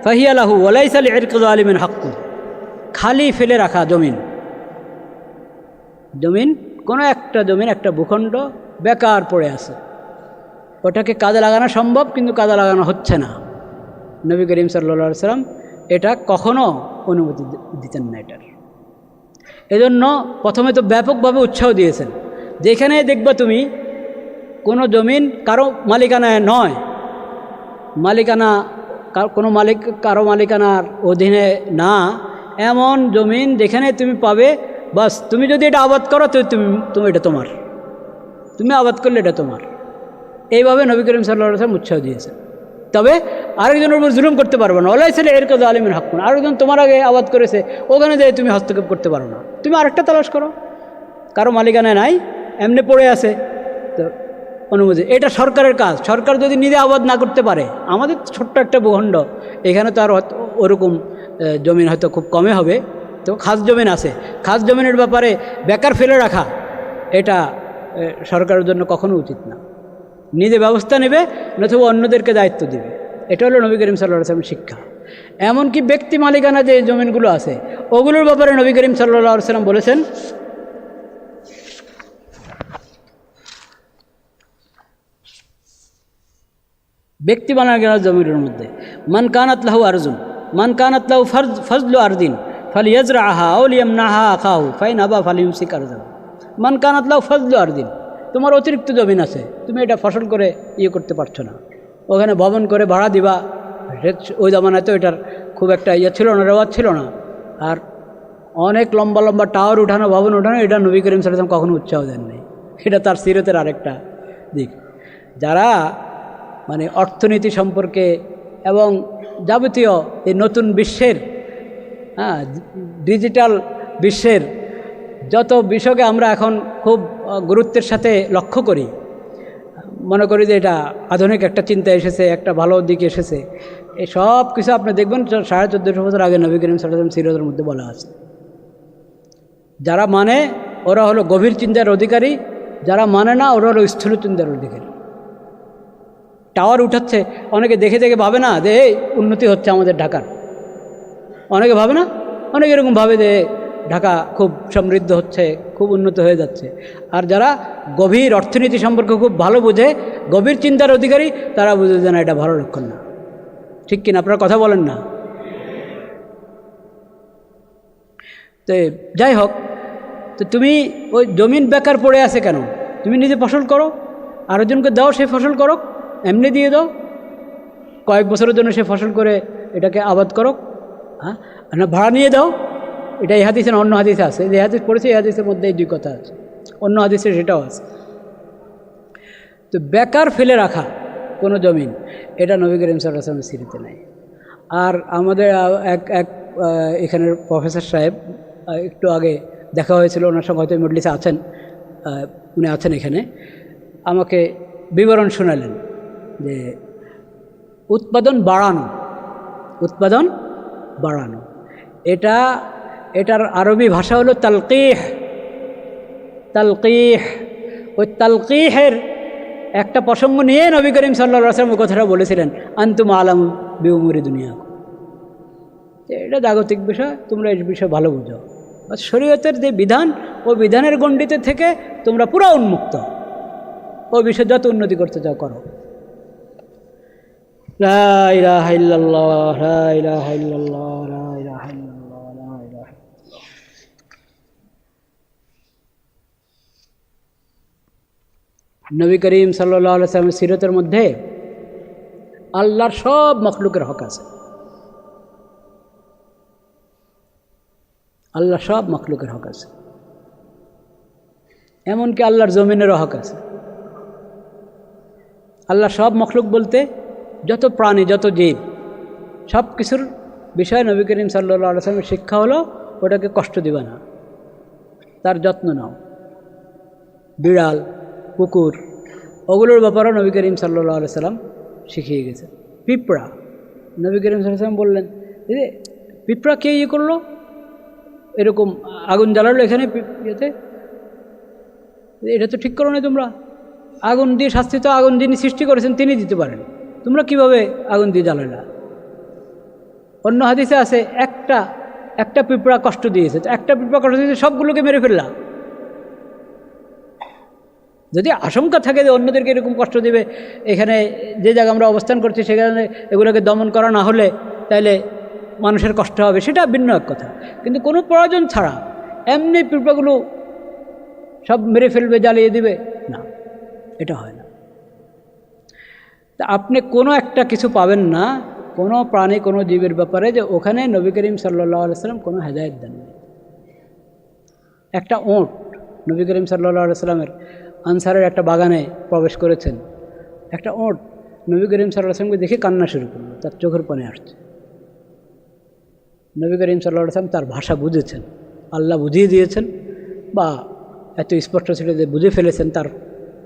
ফাহিয়া লাহু ওয়া লাইসা লিইরকি যালিমিন হাক্কুন, খালি ফেলে রাখা জমিন, কোনো একটা জমিন, একটা ভূখণ্ড বেকার পড়ে আছে, ওটাকে কাজে লাগানো সম্ভব, কিন্তু কাজে লাগানো হচ্ছে না। নবী করিম সাল্লাল্লাহু আলাইহি ওয়াসাল্লাম এটা কখনো অনুমতি দিতেন না এটার। এজন্য প্রথমে তো ব্যাপকভাবে উৎসাহ দিয়েছেন, যেখানে দেখবা তুমি কোনো জমিন কারো মালিকানায় নয়, কোনো কারো মালিকানার অধীনে না, এমন জমিন যেখানে তুমি পাবে, বাস তুমি যদি এটা আবাদ করো তো তুমি এটা তোমার, তুমি আবাদ করলে এটা তোমার। এইভাবে নবী করিম সাল্লাল্লাহু আলাইহি ওয়াসাল্লাম উৎসাহ দিয়েছেন। তবে আরেকজনের উপর জুলুম করতে পারবে না, ওয়ালাইসা লিইরকি যালিমিন হাক্কুন, আরেকজন তোমার আগে আবাদ করেছে, ওখানে যেয়ে তুমি হস্তক্ষেপ করতে পারো না, তুমি আরেকটা তালাশ করো, কারো মালিকানায় নাই, এমনি পড়ে আছে, তো অনুমতি। এটা সরকারের কাজ, সরকার যদি নিজে আবাদ না করতে পারে, আমাদের ছোট্ট একটা ভূখণ্ড, এখানে তো আর ওরকম জমিন হয়তো খুব কমে হবে, তো খাস জমিন আছে, খাস জমিনের ব্যাপারে বেকার ফেলে রাখা এটা সরকারের জন্য কখনো উচিত না। নিজে ব্যবস্থা নেবে, নতুবা অন্যদেরকে দায়িত্ব দিবে। এটা হলো নবী করিম সাল্লাল্লাহু আলাইহি ওয়াসাল্লামের শিক্ষা। এমনকি ব্যক্তি মালিকানা যে জমিনগুলো আছে, ওগুলোর ব্যাপারে নবী করিম সাল্লাল্লাহু আলাইহি ওয়াসাল্লাম বলেছেন, ব্যক্তি মালিকানার জমিনের মধ্যে মান কানাত লাহু আরজুন, মান কানাত লাহু ফজলু আরদিন ফালিয়াজরাহা আও লিয়ামনাহা আখাহু ফাইন আবা ফালিয়ুমসিক আরজাহু। মান কানাত লাহু ফজলু আরদিন, তোমার অতিরিক্ত জমিন আছে, তুমি এটা ফসল করে ইয়ে করতে পারছো না, ওখানে ভবন করে ভাড়া দিবা। ওই জামানায় তো এটার খুব একটা ইয়ে ছিল না, রেওয়াজ ছিল না। আর অনেক লম্বা লম্বা টাওয়ার উঠানো, ভবন উঠানো, এটা নবী করিম সাল্লাল্লাহু আলাইহি ওয়াসাল্লাম কখনো উৎসাহ দেন নাই। এটা তার সিরতের আরেকটা দিক। যারা মানে অর্থনীতি সম্পর্কে এবং যাবতীয় এই নতুন বিশ্বের, ডিজিটাল বিশ্বের যত বিষয়কে আমরা এখন খুব গুরুত্বের সাথে লক্ষ্য করি, মনে করি যে এটা আধুনিক একটা চিন্তা এসেছে, একটা ভালো দিক এসেছে, এই সব কিছু আপনি দেখবেন 1450 বছর আগে নবী করিম সাল্লাল্লাহু আলাইহি ওয়াসাল্লাম সিরাতের মধ্যে বলা আছে। যারা মানে ওরা হলো গভীর চিন্তার অধিকারী, যারা মানে না ওরা হলো স্থূল চিন্তার অধিকারী। টাওয়ার উঠাচ্ছে, অনেকে দেখে দেখে ভাবে না যে এই উন্নতি হচ্ছে আমাদের ঢাকার, অনেকে ভাবে না, অনেকে এরকম ভাবে যে ঢাকা খুব সমৃদ্ধ হচ্ছে, খুব উন্নত হয়ে যাচ্ছে। আর যারা গভীর অর্থনীতি সম্পর্কে খুব ভালো বোঝে, গভীর চিন্তার অধিকারী, তারা বুঝে যে না এটা ভালো লক্ষণ না। ঠিক কিনা? আপনারা কথা বলেন না? তো যাই হোক, তো তুমি ওই জমিন বেকার পড়ে আছে কেন? তুমি নিজে ফসল করো, আরেকজনকে দাও, সে ফসল করো, এমনি দিয়ে দাও, কয়েক বছরের জন্য সে ফসল করে এটাকে আবাদ করো, হ্যাঁ, না ভাড়া নিয়ে দাও। এটা এই হাদিসে, অন্য হাদিসে আছে, যে হাদিস পড়েছে এই হাদিসের মধ্যে এই দুই কথা আছে, অন্য হাদিসে সেটাও আছে। তো বেকার ফেলে রাখা কোনো জমিন, এটা নবী করিম সাল্লাল্লাহু আলাইহি ওয়াসাল্লামের সিরাতে নাই। আর আমাদের এক এখানের প্রফেসর সাহেব, একটু আগে দেখা হয়েছিল, ওনার সঙ্গে হয়তো মজলিসে আছেন, উনি আছেন এখানে, আমাকে বিবরণ শোনালেন যে উৎপাদন বাড়ানো, এটার আরবি ভাষা হলো তালকিহ। ওই তালকিহের একটা প্রসঙ্গ নিয়ে নবী করিম সাল্লাল্লাহু আলাইহি ওয়াসাল্লাম কথাটা বলেছিলেন, আনতুম আলাম বিউমুরি দুনিয়া। এটা জাগতিক বিষয়, তোমরা এই বিষয় ভালো বুঝো। শরীয়তের যে বিধান, ওই বিধানের গণ্ডিতে থেকে তোমরা পুরো উন্মুক্ত, ওই বিষয়ে যত উন্নতি করতে চাও করো। লা ইলাহা ইল্লাল্লাহ, লা ইলাহা ইল্লাল্লাহ, লা ইলাহা ইল্লাল্লাহ, লা ইলাহা ইল্লাল্লাহ। নবী করিম সাল্লাল্লাহু আলাইহি ওয়াসাল্লামের সিরাতের মধ্যে আল্লাহর সব মখলুকের হক আছে, আল্লাহ সব মখলুকের হক আছে, এমনকি আল্লাহর জমিনেরও হক আছে। আল্লাহ সব মখলুক বলতে যত প্রাণী, যত জীব, সব কিছুর বিষয়ে নবী করিম সাল্লাল্লাহু আলাইহি ওয়াসাল্লামের শিক্ষা হলো ওটাকে কষ্ট দিবা না, তার যত্ন নাও। বিড়াল, কুকুর, ওগুলোর ব্যাপারেও নবী করিম সাল্লাল্লাহু আলাইহি ওয়াসাল্লাম শিখিয়ে গেছে। পিঁপড়া, নবী করিম সাল্লাল্লাহু আলাইহি ওয়াসাল্লাম বললেন যে পিঁপড়া কে ইয়ে করলো, এরকম আগুন জ্বালালো এখানে ইয়েতে, এটা তো ঠিক করো না তোমরা, আগুন দিয়ে শাস্তি তো আগুন যিনি সৃষ্টি করেছেন তিনি দিতে পারেন, তোমরা কিভাবে আগুন দিয়ে জ্বালালা? অন্য হাদিসে আছে একটা পিঁপড়া কষ্ট দিয়েছে, তো একটা পিঁপড়া কষ্ট দিয়েছে, সবগুলোকে মেরে ফেললা। যদি আশঙ্কা থাকে যে অন্যদেরকে এরকম কষ্ট দেবে, এখানে যে জায়গায় আমরা অবস্থান করছি সেখানে এগুলোকে দমন করা না হলে তাহলে মানুষের কষ্ট হবে, সেটা ভিন্ন এক কথা। কিন্তু কোনো প্রয়োজন ছাড়া এমনি পিঁপড়াগুলো সব মেরে ফেলবে, জ্বালিয়ে দিবে না, এটা হয় না। তা আপনি কোনো একটা কিছু পাবেন না, কোনো প্রাণী, কোনো জীবের ব্যাপারে, যে ওখানে নবী করিম সাল্লাল্লাহু আলাইহি ওয়াসাল্লাম কোনো হেদায়েত দেন না। একটা ওঁট, নবী করিম সাল্লাল্লাহু আলাইহি ওয়াসাল্লামের আনসারের একটা বাগানে প্রবেশ করেছেন, একটা ওঁট নবী করিম সাল্লাল্লাহু আলাইহি ওয়াসাল্লামকে দেখে কান্না শুরু করলো, তার চোখের পানি আসছে। নবী করিম সাল্লাল্লাহু আলাইহি ওয়াসাল্লাম তার ভাষা বুঝেছেন, আল্লাহ বুঝিয়ে দিয়েছেন, বা এত স্পষ্ট ছিল যে বুঝে ফেলেছেন তার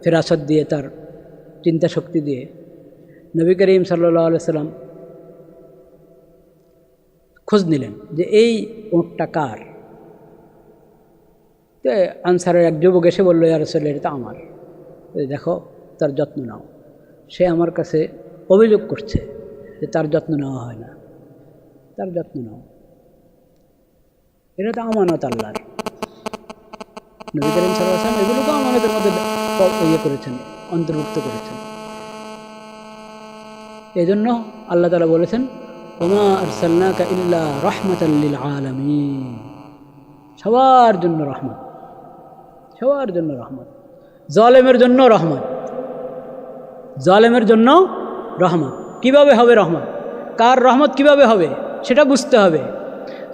ফেরাসত দিয়ে, তার চিন্তা শক্তি দিয়ে। নবী করিম সাল্লাল্লাহু আলাইহি ওয়াসাল্লাম খোঁজ নিলেন যে এই ওঁটটা কার। তো আনসারের এক যুবক এসে বললো, ইয়া রাসূলুল্লাহ, এটা তো আমার, দেখো তার যত্ন নাও। সে আমার কাছে অভিযোগ করছে যে তার যত্ন নেওয়া হয় না, তার যত্ন নাও, এটা তো আমানত আল্লাহর। নবী করিম সাল্লাল্লাহু আলাইহি ওয়াসাল্লাম এগুলোকে আমানতের মধ্যে ইয়ে করেছেন, অন্তর্ভুক্ত করেছেন। এই জন্য আল্লাহ তাআলা বলেছেন, ওমা আরসালনাকা ইল্লা রাহমাতাল লিল আলামিন, সবার জন্য রহমত, সবার জন্য রহমত। জালেমের জন্য রহমত, জালেমের জন্য রহমত। কিভাবে হবে রহমত? কার রহমত কিভাবে হবে সেটা বুঝতে হবে।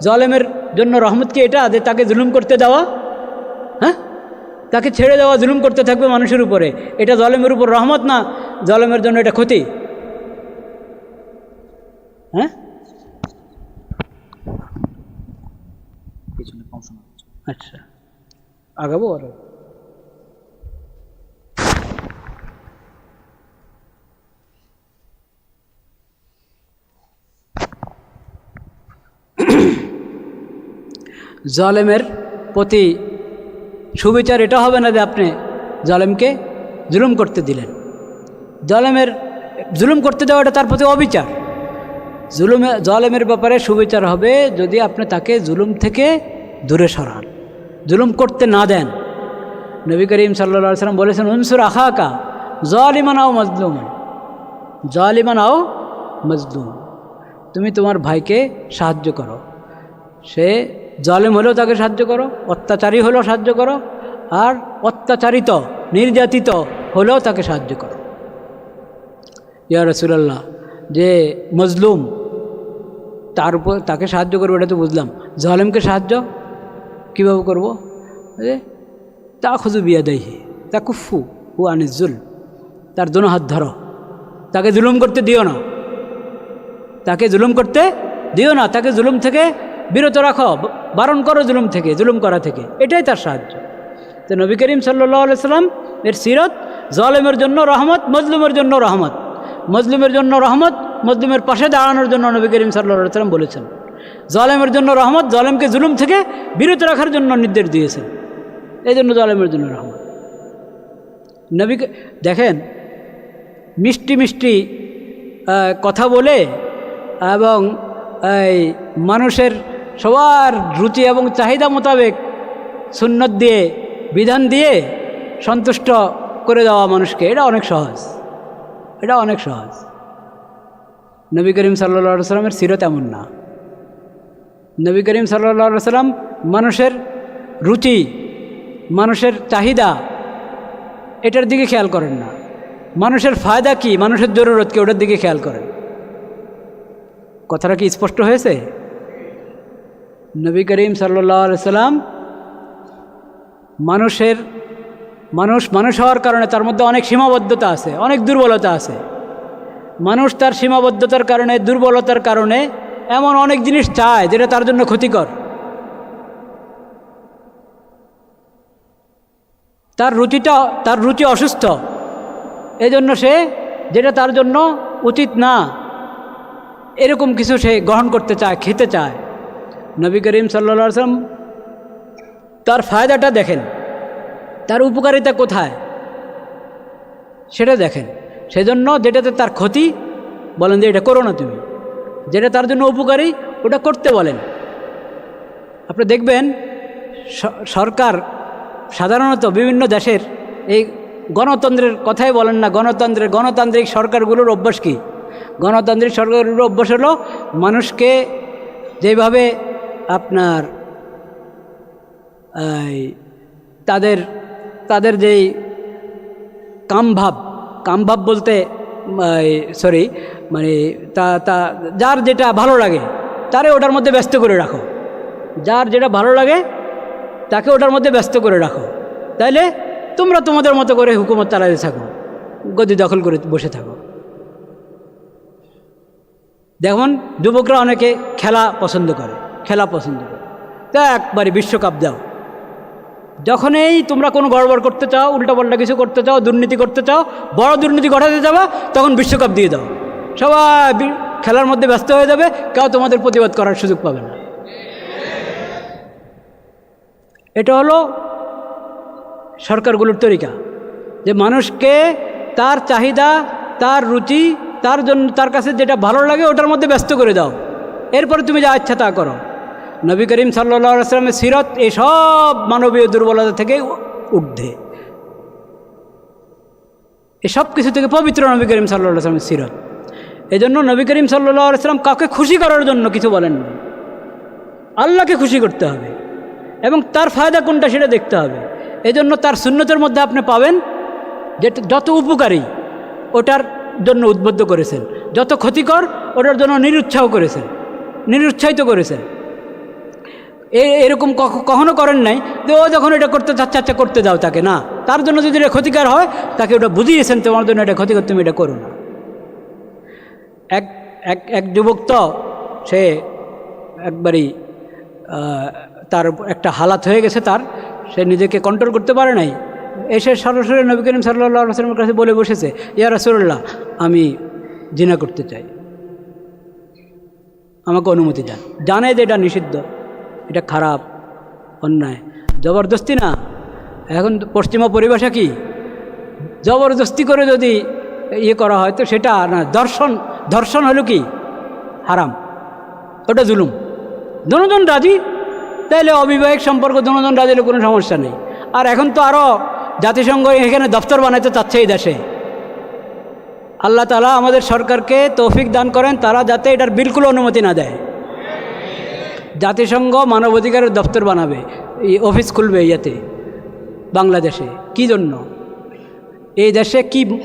জালেমের জন্য রহমত কি এটা যে তাকে জুলুম করতে দেওয়া? হ্যাঁ, তাকে ছেড়ে দেওয়া, জুলুম করতে থাকবে মানুষের উপরে, এটা জালেমের উপর রহমত না, জালেমের জন্য এটা ক্ষতি। হ্যাঁ, আচ্ছা আগাবো আর জালেমের প্রতি সুবিচার এটা হবে না যে আপনি জালেমকে জুলুম করতে দিলেন। জুলুম করতে দেওয়াটা তার প্রতি অবিচার। জালেমের ব্যাপারে সুবিচার হবে যদি আপনি তাকে জুলুম থেকে দূরে সরান, জুলুম করতে না দেন। নবী করিম সাল্লাল্লাহু আলাইহি ওয়াসাল্লাম বলেছেন, উনসুর আখাকা জালিমান আও মাজলুমান, জালিমান আও মাজলুম, তুমি তোমার ভাইকে সাহায্য করো, সে জালেম হলেও তাকে সাহায্য করো, অত্যাচারী হলেও সাহায্য করো, আর অত্যাচারিত নির্যাতিত হলেও তাকে সাহায্য করো। ইয়া রাসূলুল্লাহ, যে মজলুম তার উপর তাকে সাহায্য করবো এটা তো বুঝলাম, জালেমকে সাহায্য কীভাবে করবো? তা খুজু বিয়া দেয় তা কুফু হু আনিজুল, তার দোনো হাত ধরো, তাকে জুলুম করতে দিও না, তাকে জুলুম করতে দিও না, তাকে জুলুম থেকে বিরত রাখো, বারণ করো জুলুম থেকে, জুলুম করা থেকে, এটাই তার সাহায্য। তো নবী করিম সাল্লাল্লাহু আলাইহি সাল্লাম এর সিরত জালেমের জন্য রহমত, মজলুমের জন্য রহমত, মজলুমের জন্য রহমত, মজলুমের পাশে দাঁড়ানোর জন্য নবী করিম সাল্লাল্লাহু আলাইহি সাল্লাম বলেছেন। জালেমের জন্য রহমত, জালেমকে জুলুম থেকে বিরত রাখার জন্য নির্দেশ দিয়েছেন, এই জন্য জালেমের জন্য রহমত। নবী দেখেন, মিষ্টি মিষ্টি কথা বলে এবং এই মানুষের সবার রুচি এবং চাহিদা মোতাবেক সুন্নত দিয়ে, বিধান দিয়ে সন্তুষ্ট করে দেওয়া মানুষকে, এটা অনেক সহজ, এটা অনেক সহজ। নবী করিম সাল্লাল্লাহু আলাইহি সাল্লামের সিরত এমন না। নবী করিম সাল্লাল্লাহু আলাইহি সাল্লাম মানুষের রুচি, মানুষের চাহিদা এটার দিকে খেয়াল করেন না, মানুষের ফায়দা কি, মানুষের জরুরত কি, ওটার দিকে খেয়াল করেন। কথাটা কি স্পষ্ট হয়েছে? নবী করিম সাল্লাল্লাহু আলাইহি সাল্লাম মানুষ হওয়ার কারণে তার মধ্যে অনেক সীমাবদ্ধতা আছে, অনেক দুর্বলতা আছে। মানুষ তার সীমাবদ্ধতার কারণে, দুর্বলতার কারণে এমন অনেক জিনিস চায় যেটা তার জন্য ক্ষতিকর। তার রুচি অসুস্থ, এজন্য সে যেটা তার জন্য উচিত না এরকম কিছু সে গ্রহণ করতে চায়, খেতে চায়। নবী করিম সাল্লাল্লাহু আলাইহি ওয়াসাল্লাম তার ফায়দাটা দেখেন, তার উপকারিতা কোথায় সেটা দেখেন। সেজন্য যেটাতে তার ক্ষতি বলেন যে এটা করো না তুমি, যেটা তার জন্য উপকারী ওটা করতে বলেন। আপনি দেখবেন সরকার সাধারণত বিভিন্ন দেশের এই গণতন্ত্রের কথাই বলেন না, গণতান্ত্রিক সরকারগুলোর অভ্যাস কী? গণতান্ত্রিক সরকারগুলোর অভ্যাস হলো মানুষকে যেভাবে আপনার তাদের যেই কামভাব বলতে যার যেটা ভালো লাগে তারে ওটার মধ্যে ব্যস্ত করে রাখো, যার যেটা ভালো লাগে তাকে ওটার মধ্যে ব্যস্ত করে রাখো, তাইলে তোমরা তোমাদের মতো করে হুকুমত চালাতে থাকো, গদি দখল করে বসে থাকো। দেখুন যুবকরা অনেকে খেলা পছন্দ করে, তা একবারে বিশ্বকাপ দাও। যখনই তোমরা কোনো গড়বড় করতে চাও, উল্টাপাল্টা কিছু করতে চাও, দুর্নীতি করতে চাও, বড় দুর্নীতি ঘটাতে যাবা, তখন বিশ্বকাপ দিয়ে দাও, সবাই খেলার মধ্যে ব্যস্ত হয়ে যাবে, কেউ তোমাদের প্রতিবাদ করার সুযোগ পাবে না। এটা হলো সরকারগুলোর তরিকা, যে মানুষকে তার চাহিদা, তার রুচি, তার কাছে যেটা ভালো লাগে ওটার মধ্যে ব্যস্ত করে দাও, এরপরে তুমি যা ইচ্ছা তা করো। নবী করিম সাল্লাল্লাহু আলাইহি ওয়াসাল্লামের সিরত এসব মানবীয় দুর্বলতা থেকে ঊর্ধ্বে, এসব কিছু থেকে পবিত্র নবী করিম সাল্লাল্লাহু আলাইহি ওয়াসাল্লামের সিরত। এই জন্য নবী করিম সাল্লাল্লাহু আলাইহি ওয়াসাল্লাম কাউকে খুশি করার জন্য কিছু বলেন না, আল্লাহকে খুশি করতে হবে এবং তার ফায়দা কোনটা সেটা দেখতে হবে। এই জন্য তার সুন্নতের মধ্যে আপনি পাবেন যেটা যত উপকারী ওটার জন্য উদ্বুদ্ধ করেছেন, যত ক্ষতিকর ওটার জন্য নিরুৎসাহিত করেছেন। এরকম কখনো করেন নাই যে ও যখন এটা করতে চাচ্ছে আচ্ছা করতে দাও তাকে, না, তার জন্য যদি এটা ক্ষতিকর হয় তাকে ওটা বুঝিয়েছেন তোমার জন্য এটা ক্ষতিকর, তুমি এটা করো না। এক যুবক তো সে একবারই তার একটা হালাত হয়ে গেছে, সে নিজেকে কন্ট্রোল করতে পারে নাই, এসে সরাসরি নবী করিম সাল্লাল্লাহু আলাইহি ওয়াসাল্লামের কাছে বলে বসেছে, ইয়া রাসূলুল্লাহ আমি জিনা করতে চাই, আমাকে অনুমতি দেন। জানে যে এটা নিষিদ্ধ, এটা খারাপ, অন্যায়, জবরদস্তি না। এখন পশ্চিমা পরিভাষা কি, জবরদস্তি করে যদি করা হয় তো সেটা না, ধর্ষণ হলো কি হারাম, ওটা জুলুম। দুজন রাজি, তাইলে অবিবাহিক সম্পর্ক দুজন রাজি হলে কোনো সমস্যা নেই। আর এখন তো আরও জাতিসংঘ এখানে দপ্তর বানাইতে চাচ্ছে এই দেশে। আল্লাহ তাআলা আমাদের সরকারকে তৌফিক দান করেন, তারা যাতে এটার বিলকুল অনুমতি না দেয়। জাতিসংঘ মানবাধিকারের দপ্তর বানাবে, এই অফিস খুলবে ইয়াতে বাংলাদেশে। কি জন্য? এই দেশে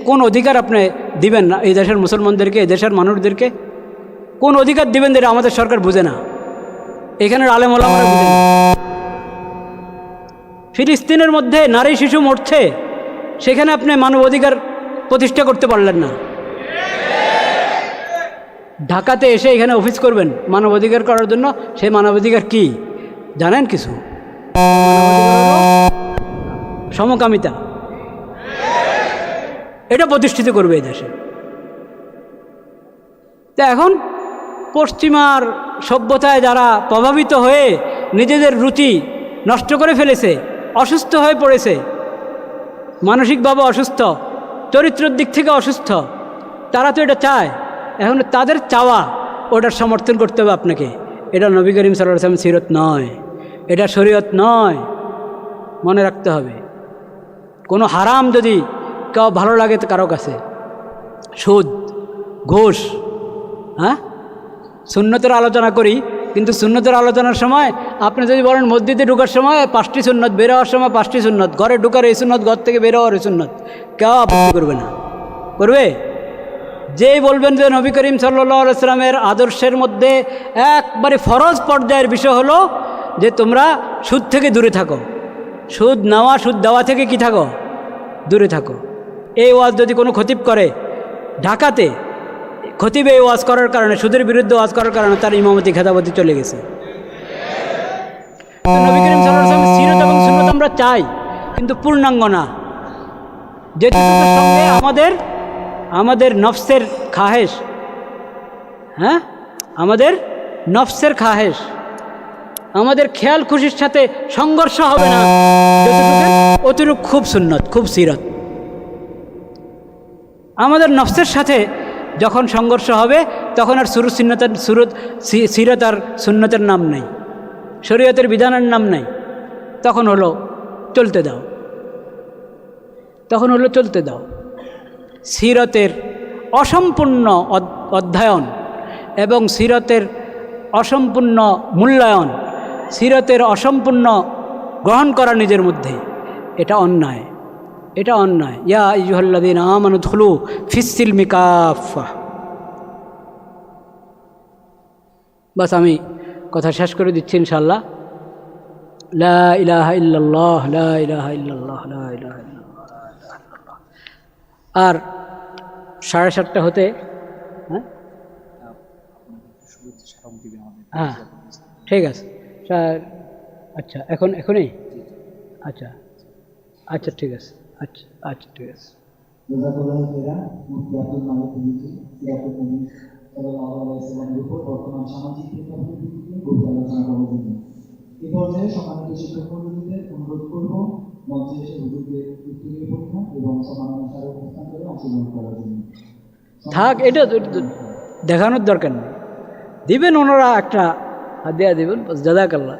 কোন অধিকার আপনি দিবেন না এই দেশের মুসলমানদেরকে, এই দেশের মানুষদেরকে কোন অধিকার দিবেন যেটা আমাদের সরকার বুঝে না, এখানের আলেম ওলামারা বুঝে না। ফিলিস্তিনের মধ্যে নারী শিশু মরছে, সেখানে আপনি মানবাধিকার প্রতিষ্ঠা করতে পারলেন না। ঢাকাতে এসে এখানে অফিস করবেন মানবাধিকার করার জন্য, সেই মানবাধিকার কি জানেন কিছু? সমকামিতা, এটা প্রতিষ্ঠিত করবে এই দেশে। তা এখন পশ্চিমার সভ্যতায় যারা প্রভাবিত হয়ে নিজেদের রুচি নষ্ট করে ফেলেছে, অসুস্থ হয়ে পড়েছে, মানসিকভাবে অসুস্থ, চরিত্রের দিক থেকে অসুস্থ, তারা তো এটা চায়। এখন তাদের চাওয়া ওটার সমর্থন করতে হবে আপনাকে। এটা নবী করিম সাল্লাল্লাহু আলাইহি ওয়াসাল্লামের সিরত নয়, এটা শরীয়ত নয়, মনে রাখতে হবে। কোনো হারাম যদি কেউ ভালো লাগে তো কারো কাছে, সুদ, ঘুষ, হ্যাঁ, সুন্নতের আলোচনা করি, কিন্তু সুন্নতের আলোচনার সময় আপনি যদি বলেন মসজিদে ঢোকার সময় 5টি সুন্নত, বের হওয়ার সময় 5টি সুন্নত, ঘরে ঢোকার এই সুন্নত, ঘর থেকে বের হওয়ার এই সুন্নত, কেউ আপত্তি করবে না? করবে? যেই বলবেন যে নবী করিম সাল্লাল্লাহু আলাইহি ওয়াসাল্লামের আদর্শের মধ্যে একবারে ফরজ পর্যায়ের বিষয় হলো যে তোমরা সুদ থেকে দূরে থাকো, সুদ নেওয়া সুদ দেওয়া থেকে কি থাকো, দূরে থাকো। এই ওয়াজ যদি কোনো খতিব করে, ঢাকাতে খতিব এই ওয়াজ করার কারণে, সুদের বিরুদ্ধে ওয়াজ করার কারণে তার ইমামতি খেতাবতি চলে গেছে। নবী করিম সাল্লাল্লাহু আলাইহি ওয়াসাল্লামের সিরত এবং সুন্নাত আমরা চাই, কিন্তু পূর্ণাঙ্গ না। যেটুকুর সঙ্গে আমাদের নফসের খাহেশ, হ্যাঁ, আমাদের নফসের খাহেশ, আমাদের খেয়াল খুশির সাথে সংঘর্ষ হবে না, অতিরিক্ত খুব সুন্নত, খুব সিরত। আমাদের নফসের সাথে যখন সংঘর্ষ হবে তখন আর সিরত আর সুন্নতের নাম নেই, শরীয়তের বিধানের নাম নেই, তখন হলো চলতে দাও। সিরতের অসম্পূর্ণ অধ্যয়ন এবং সিরতের অসম্পূর্ণ মূল্যায়ন, সিরতের অসম্পূর্ণ গ্রহণ করা নিজের মধ্যে, এটা অন্যায়। ইয়া আইয়ুহাল্লাযীনা আমানু উদখুলু ফিস-সিলমি কাফা। বাস আমি কথা শেষ করে দিচ্ছি ইনশাআল্লাহ। লা ইলাহা ইল্লাল্লাহ, লা ইলাহা ইল্লাল্লাহ, লা ইলাহা ইল্লাল্লাহ। আর 7:30 হতে, হ্যাঁ ঠিক আছে। আচ্ছা, এখনই আচ্ছা ঠিক আছে, আচ্ছা ঠিক আছে। বর্তমান সামাজিক প্রেক্ষাপট নিয়ে গভীর আলোচনা করার জন্য এই পর্যায়ে সম্মানিত শিক্ষক মণ্ডলীদের অনুরোধ করব মঞ্চে এসে হুজুরদের উত্তরীয় পরীক্ষা এবং সম্মাননা স্মারক হস্তান্তরে অংশগ্রহণ করার জন্য। থাক, এটা দেখানোর দরকার নেই, দিবেন ওনারা একটা হাদিয়া দিবেন, জাযাকাল্লাহ।